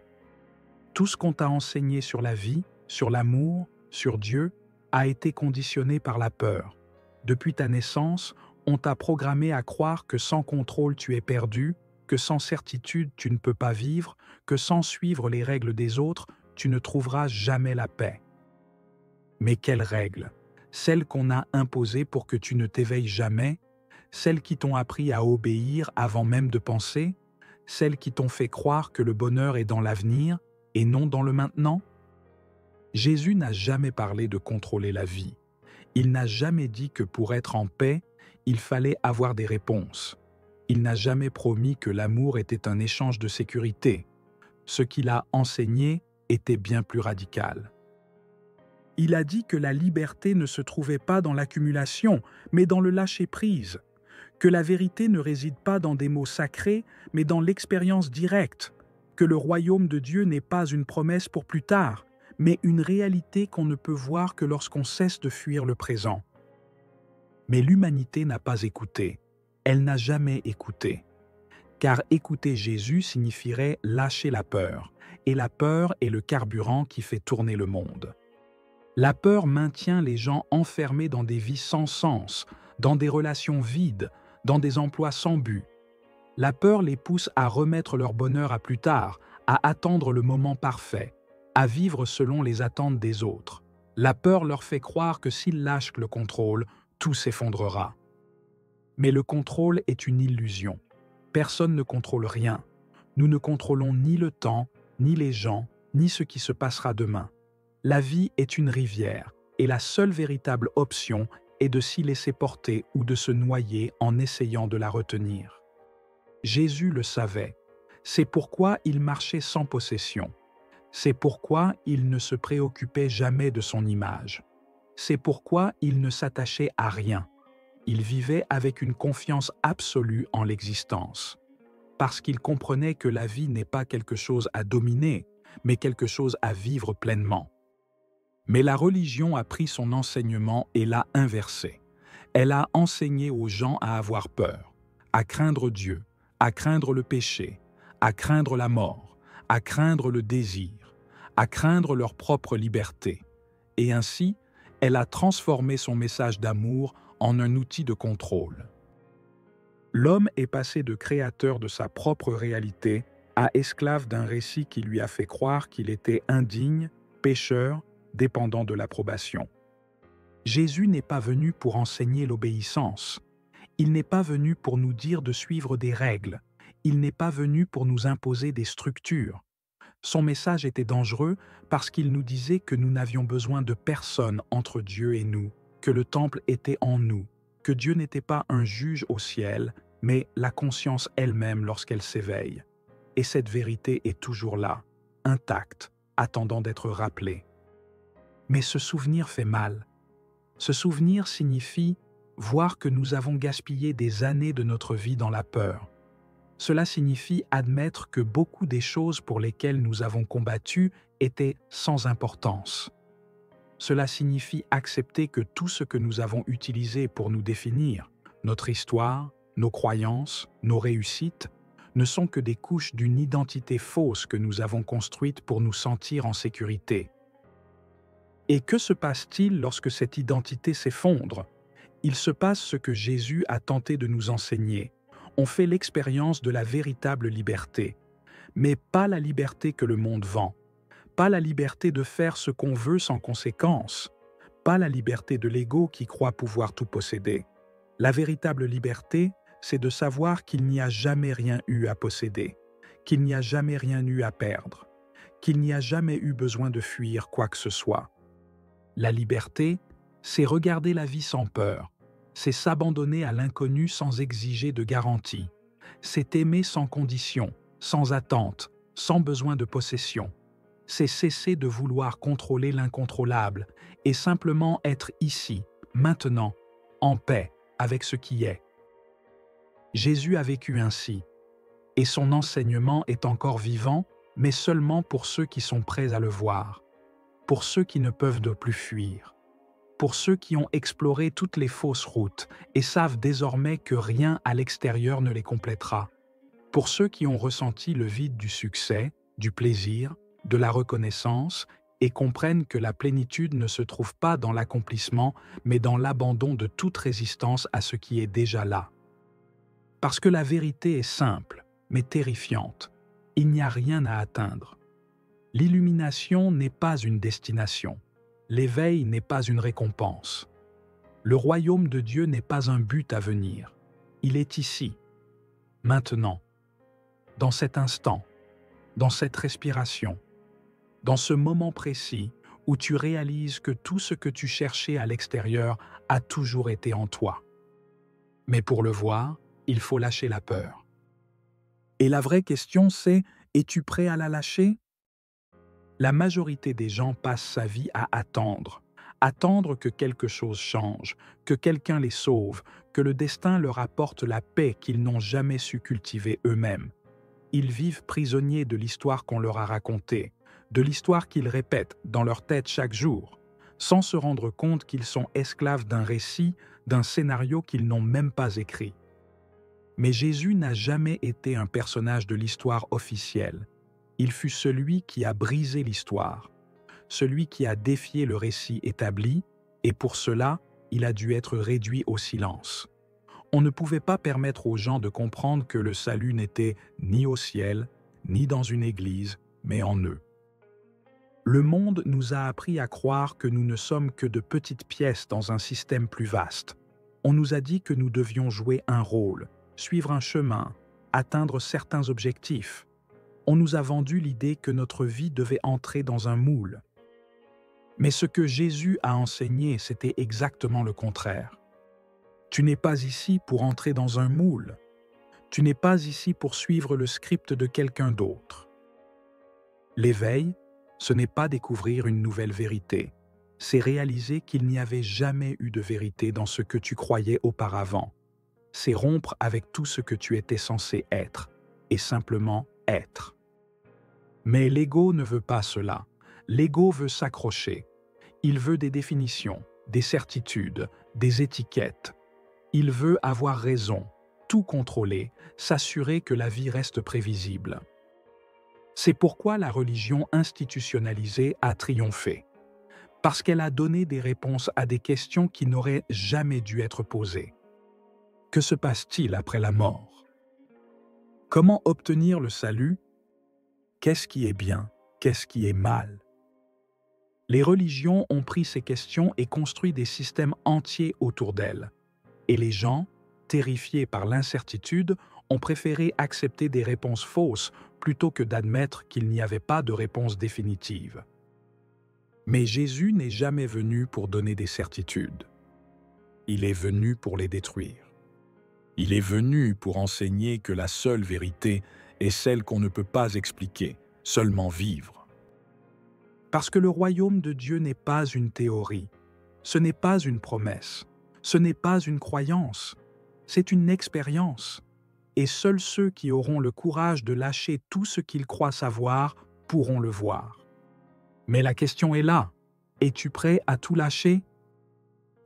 Tout ce qu'on t'a enseigné sur la vie, sur l'amour, sur Dieu, a été conditionné par la peur. Depuis ta naissance, on t'a programmé à croire que sans contrôle tu es perdu, que sans certitude tu ne peux pas vivre, que sans suivre les règles des autres, tu ne trouveras jamais la paix. Mais quelles règles? Celles qu'on a imposées pour que tu ne t'éveilles jamais? Celles qui t'ont appris à obéir avant même de penser? Celles qui t'ont fait croire que le bonheur est dans l'avenir et non dans le maintenant? Jésus n'a jamais parlé de contrôler la vie. Il n'a jamais dit que pour être en paix, il fallait avoir des réponses. Il n'a jamais promis que l'amour était un échange de sécurité. Ce qu'il a enseigné était bien plus radical. Il a dit que la liberté ne se trouvait pas dans l'accumulation, mais dans le lâcher-prise. Que la vérité ne réside pas dans des mots sacrés, mais dans l'expérience directe. Que le royaume de Dieu n'est pas une promesse pour plus tard, mais une réalité qu'on ne peut voir que lorsqu'on cesse de fuir le présent. Mais l'humanité n'a pas écouté. Elle n'a jamais écouté. Car écouter Jésus signifierait lâcher la peur, et la peur est le carburant qui fait tourner le monde. La peur maintient les gens enfermés dans des vies sans sens, dans des relations vides, dans des emplois sans but. La peur les pousse à remettre leur bonheur à plus tard, à attendre le moment parfait, à vivre selon les attentes des autres. La peur leur fait croire que s'ils lâchent le contrôle, tout s'effondrera. Mais le contrôle est une illusion. Personne ne contrôle rien. Nous ne contrôlons ni le temps, ni les gens, ni ce qui se passera demain. La vie est une rivière, et la seule véritable option est de s'y laisser porter ou de se noyer en essayant de la retenir. Jésus le savait. C'est pourquoi il marchait sans possession. C'est pourquoi il ne se préoccupait jamais de son image. C'est pourquoi il ne s'attachait à rien. Il vivait avec une confiance absolue en l'existence. Parce qu'il comprenait que la vie n'est pas quelque chose à dominer, mais quelque chose à vivre pleinement. Mais la religion a pris son enseignement et l'a inversé. Elle a enseigné aux gens à avoir peur, à craindre Dieu, à craindre le péché, à craindre la mort, à craindre le désir, à craindre leur propre liberté. Et ainsi, elle a transformé son message d'amour en un outil de contrôle. L'homme est passé de créateur de sa propre réalité à esclave d'un récit qui lui a fait croire qu'il était indigne, pécheur, dépendant de l'approbation. Jésus n'est pas venu pour enseigner l'obéissance. Il n'est pas venu pour nous dire de suivre des règles. Il n'est pas venu pour nous imposer des structures. Son message était dangereux parce qu'il nous disait que nous n'avions besoin de personne entre Dieu et nous, que le temple était en nous, que Dieu n'était pas un juge au ciel, mais la conscience elle-même lorsqu'elle s'éveille. Et cette vérité est toujours là, intacte, attendant d'être rappelée. Mais ce souvenir fait mal. Ce souvenir signifie voir que nous avons gaspillé des années de notre vie dans la peur. Cela signifie admettre que beaucoup des choses pour lesquelles nous avons combattu étaient sans importance. Cela signifie accepter que tout ce que nous avons utilisé pour nous définir, notre histoire, nos croyances, nos réussites, ne sont que des couches d'une identité fausse que nous avons construite pour nous sentir en sécurité. Et que se passe-t-il lorsque cette identité s'effondre? Il se passe ce que Jésus a tenté de nous enseigner. On fait l'expérience de la véritable liberté, mais pas la liberté que le monde vend, pas la liberté de faire ce qu'on veut sans conséquence, pas la liberté de l'ego qui croit pouvoir tout posséder. La véritable liberté, c'est de savoir qu'il n'y a jamais rien eu à posséder, qu'il n'y a jamais rien eu à perdre, qu'il n'y a jamais eu besoin de fuir quoi que ce soit. La liberté, c'est regarder la vie sans peur, c'est s'abandonner à l'inconnu sans exiger de garantie, c'est aimer sans condition, sans attente, sans besoin de possession. C'est cesser de vouloir contrôler l'incontrôlable et simplement être ici, maintenant, en paix avec ce qui est. Jésus a vécu ainsi, et son enseignement est encore vivant, mais seulement pour ceux qui sont prêts à le voir, pour ceux qui ne peuvent de plus fuir, pour ceux qui ont exploré toutes les fausses routes et savent désormais que rien à l'extérieur ne les complétera, pour ceux qui ont ressenti le vide du succès, du plaisir, de la reconnaissance et comprennent que la plénitude ne se trouve pas dans l'accomplissement, mais dans l'abandon de toute résistance à ce qui est déjà là. Parce que la vérité est simple, mais terrifiante. Il n'y a rien à atteindre. L'illumination n'est pas une destination. L'éveil n'est pas une récompense. Le royaume de Dieu n'est pas un but à venir. Il est ici, maintenant, dans cet instant, dans cette respiration, dans ce moment précis où tu réalises que tout ce que tu cherchais à l'extérieur a toujours été en toi. Mais pour le voir, il faut lâcher la peur. Et la vraie question c'est, es-tu prêt à la lâcher? La majorité des gens passent sa vie à attendre que quelque chose change, que quelqu'un les sauve, que le destin leur apporte la paix qu'ils n'ont jamais su cultiver eux-mêmes. Ils vivent prisonniers de l'histoire qu'on leur a racontée, de l'histoire qu'ils répètent dans leur tête chaque jour, sans se rendre compte qu'ils sont esclaves d'un récit, d'un scénario qu'ils n'ont même pas écrit. Mais Jésus n'a jamais été un personnage de l'histoire officielle. Il fut celui qui a brisé l'histoire, celui qui a défié le récit établi, et pour cela, il a dû être réduit au silence. On ne pouvait pas permettre aux gens de comprendre que le salut n'était ni au ciel, ni dans une église, mais en eux. Le monde nous a appris à croire que nous ne sommes que de petites pièces dans un système plus vaste. On nous a dit que nous devions jouer un rôle, suivre un chemin, atteindre certains objectifs. On nous a vendu l'idée que notre vie devait entrer dans un moule. Mais ce que Jésus a enseigné, c'était exactement le contraire. Tu n'es pas ici pour entrer dans un moule. Tu n'es pas ici pour suivre le script de quelqu'un d'autre. L'éveil, ce n'est pas découvrir une nouvelle vérité. C'est réaliser qu'il n'y avait jamais eu de vérité dans ce que tu croyais auparavant. C'est rompre avec tout ce que tu étais censé être, et simplement être. Mais l'ego ne veut pas cela. L'ego veut s'accrocher. Il veut des définitions, des certitudes, des étiquettes. Il veut avoir raison, tout contrôler, s'assurer que la vie reste prévisible. C'est pourquoi la religion institutionnalisée a triomphé. Parce qu'elle a donné des réponses à des questions qui n'auraient jamais dû être posées. Que se passe-t-il après la mort? Comment obtenir le salut? Qu'est-ce qui est bien? Qu'est-ce qui est mal? Les religions ont pris ces questions et construit des systèmes entiers autour d'elles. Et les gens, terrifiés par l'incertitude, ont préféré accepter des réponses fausses plutôt que d'admettre qu'il n'y avait pas de réponse définitive. Mais Jésus n'est jamais venu pour donner des certitudes. Il est venu pour les détruire. Il est venu pour enseigner que la seule vérité est celle qu'on ne peut pas expliquer, seulement vivre. Parce que le royaume de Dieu n'est pas une théorie, ce n'est pas une promesse, ce n'est pas une croyance, c'est une expérience. Et seuls ceux qui auront le courage de lâcher tout ce qu'ils croient savoir pourront le voir. Mais la question est là. Es-tu prêt à tout lâcher?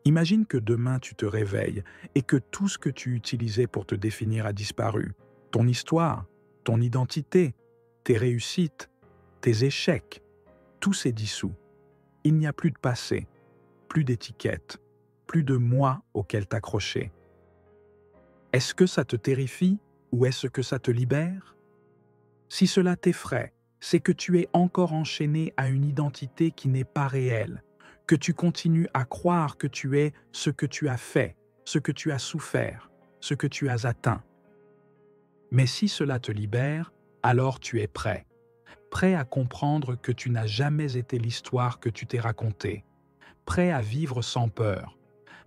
Imagine que demain tu te réveilles et que tout ce que tu utilisais pour te définir a disparu. Ton histoire, ton identité, tes réussites, tes échecs, tout s'est dissous. Il n'y a plus de passé, plus d'étiquette, plus de moi auquel t'accrocher. Est-ce que ça te terrifie ou est-ce que ça te libère? Si cela t'effraie, c'est que tu es encore enchaîné à une identité qui n'est pas réelle, que tu continues à croire que tu es ce que tu as fait, ce que tu as souffert, ce que tu as atteint. Mais si cela te libère, alors tu es prêt. Prêt à comprendre que tu n'as jamais été l'histoire que tu t'es racontée. Prêt à vivre sans peur.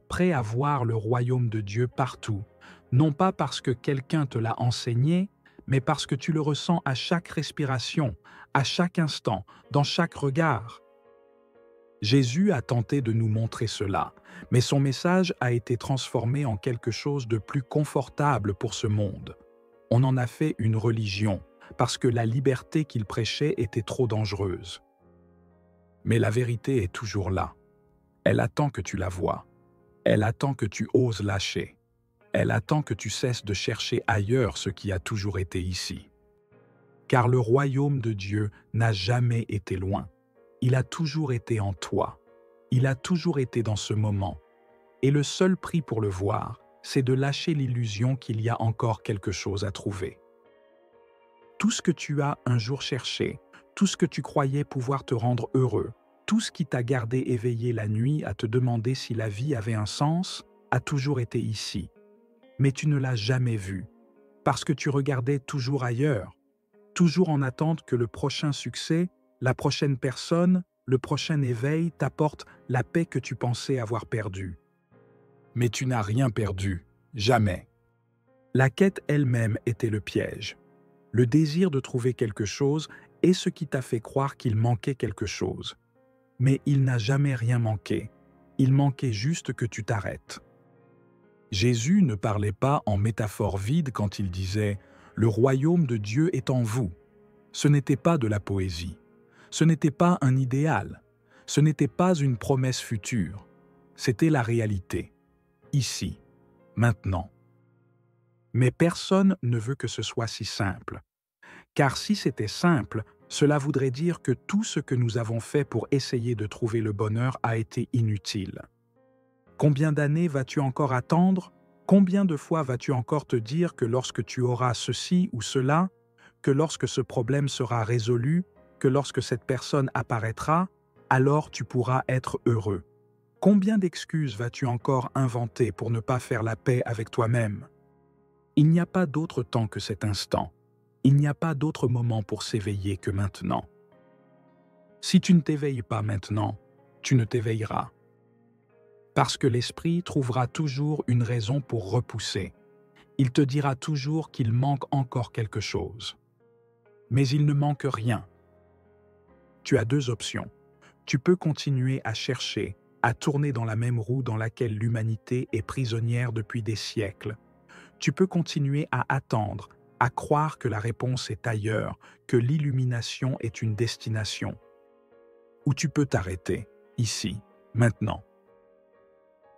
Prêt à voir le royaume de Dieu partout, non pas parce que quelqu'un te l'a enseigné, mais parce que tu le ressens à chaque respiration, à chaque instant, dans chaque regard. Jésus a tenté de nous montrer cela, mais son message a été transformé en quelque chose de plus confortable pour ce monde. On en a fait une religion, parce que la liberté qu'il prêchait était trop dangereuse. Mais la vérité est toujours là. Elle attend que tu la vois. Elle attend que tu oses lâcher. Elle attend que tu cesses de chercher ailleurs ce qui a toujours été ici. Car le royaume de Dieu n'a jamais été loin. Il a toujours été en toi. Il a toujours été dans ce moment. Et le seul prix pour le voir, c'est de lâcher l'illusion qu'il y a encore quelque chose à trouver. Tout ce que tu as un jour cherché, tout ce que tu croyais pouvoir te rendre heureux, tout ce qui t'a gardé éveillé la nuit à te demander si la vie avait un sens, a toujours été ici. Mais tu ne l'as jamais vu, parce que tu regardais toujours ailleurs, toujours en attente que le prochain succès, la prochaine personne, le prochain éveil t'apporte la paix que tu pensais avoir perdue. Mais tu n'as rien perdu, jamais. La quête elle-même était le piège. Le désir de trouver quelque chose est ce qui t'a fait croire qu'il manquait quelque chose. Mais il n'a jamais rien manqué. Il manquait juste que tu t'arrêtes. Jésus ne parlait pas en métaphore vide quand il disait « Le royaume de Dieu est en vous ». Ce n'était pas de la poésie. Ce n'était pas un idéal. Ce n'était pas une promesse future. C'était la réalité. Ici, maintenant. Mais personne ne veut que ce soit si simple. Car si c'était simple, cela voudrait dire que tout ce que nous avons fait pour essayer de trouver le bonheur a été inutile. Combien d'années vas-tu encore attendre? Combien de fois vas-tu encore te dire que lorsque tu auras ceci ou cela, que lorsque ce problème sera résolu, que lorsque cette personne apparaîtra, alors tu pourras être heureux? Combien d'excuses vas-tu encore inventer pour ne pas faire la paix avec toi-même? Il n'y a pas d'autre temps que cet instant. Il n'y a pas d'autre moment pour s'éveiller que maintenant. Si tu ne t'éveilles pas maintenant, tu ne t'éveilleras. Parce que l'esprit trouvera toujours une raison pour repousser. Il te dira toujours qu'il manque encore quelque chose. Mais il ne manque rien. Tu as deux options. Tu peux continuer à chercher, à tourner dans la même roue dans laquelle l'humanité est prisonnière depuis des siècles. Tu peux continuer à attendre, à croire que la réponse est ailleurs, que l'illumination est une destination. Où tu peux t'arrêter, ici, maintenant,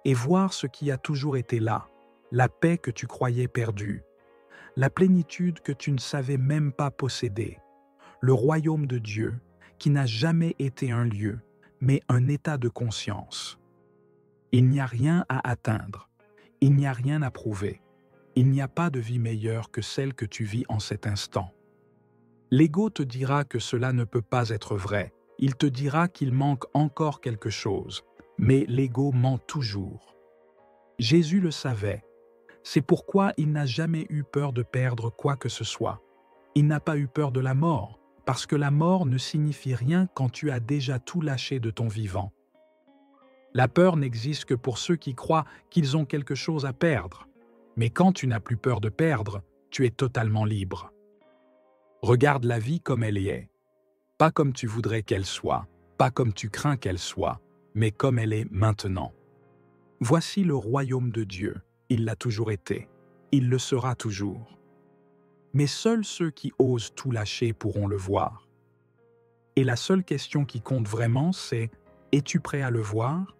et voir ce qui a toujours été là, la paix que tu croyais perdue, la plénitude que tu ne savais même pas posséder, le royaume de Dieu qui n'a jamais été un lieu, mais un état de conscience. Il n'y a rien à atteindre, il n'y a rien à prouver, il n'y a pas de vie meilleure que celle que tu vis en cet instant. L'ego te dira que cela ne peut pas être vrai, il te dira qu'il manque encore quelque chose, mais l'ego ment toujours. Jésus le savait, c'est pourquoi il n'a jamais eu peur de perdre quoi que ce soit. Il n'a pas eu peur de la mort, parce que la mort ne signifie rien quand tu as déjà tout lâché de ton vivant. La peur n'existe que pour ceux qui croient qu'ils ont quelque chose à perdre. Mais quand tu n'as plus peur de perdre, tu es totalement libre. Regarde la vie comme elle est. Pas comme tu voudrais qu'elle soit, pas comme tu crains qu'elle soit, mais comme elle est maintenant. Voici le royaume de Dieu. Il l'a toujours été. Il le sera toujours. Mais seuls ceux qui osent tout lâcher pourront le voir. Et la seule question qui compte vraiment, c'est « Es-tu prêt à le voir »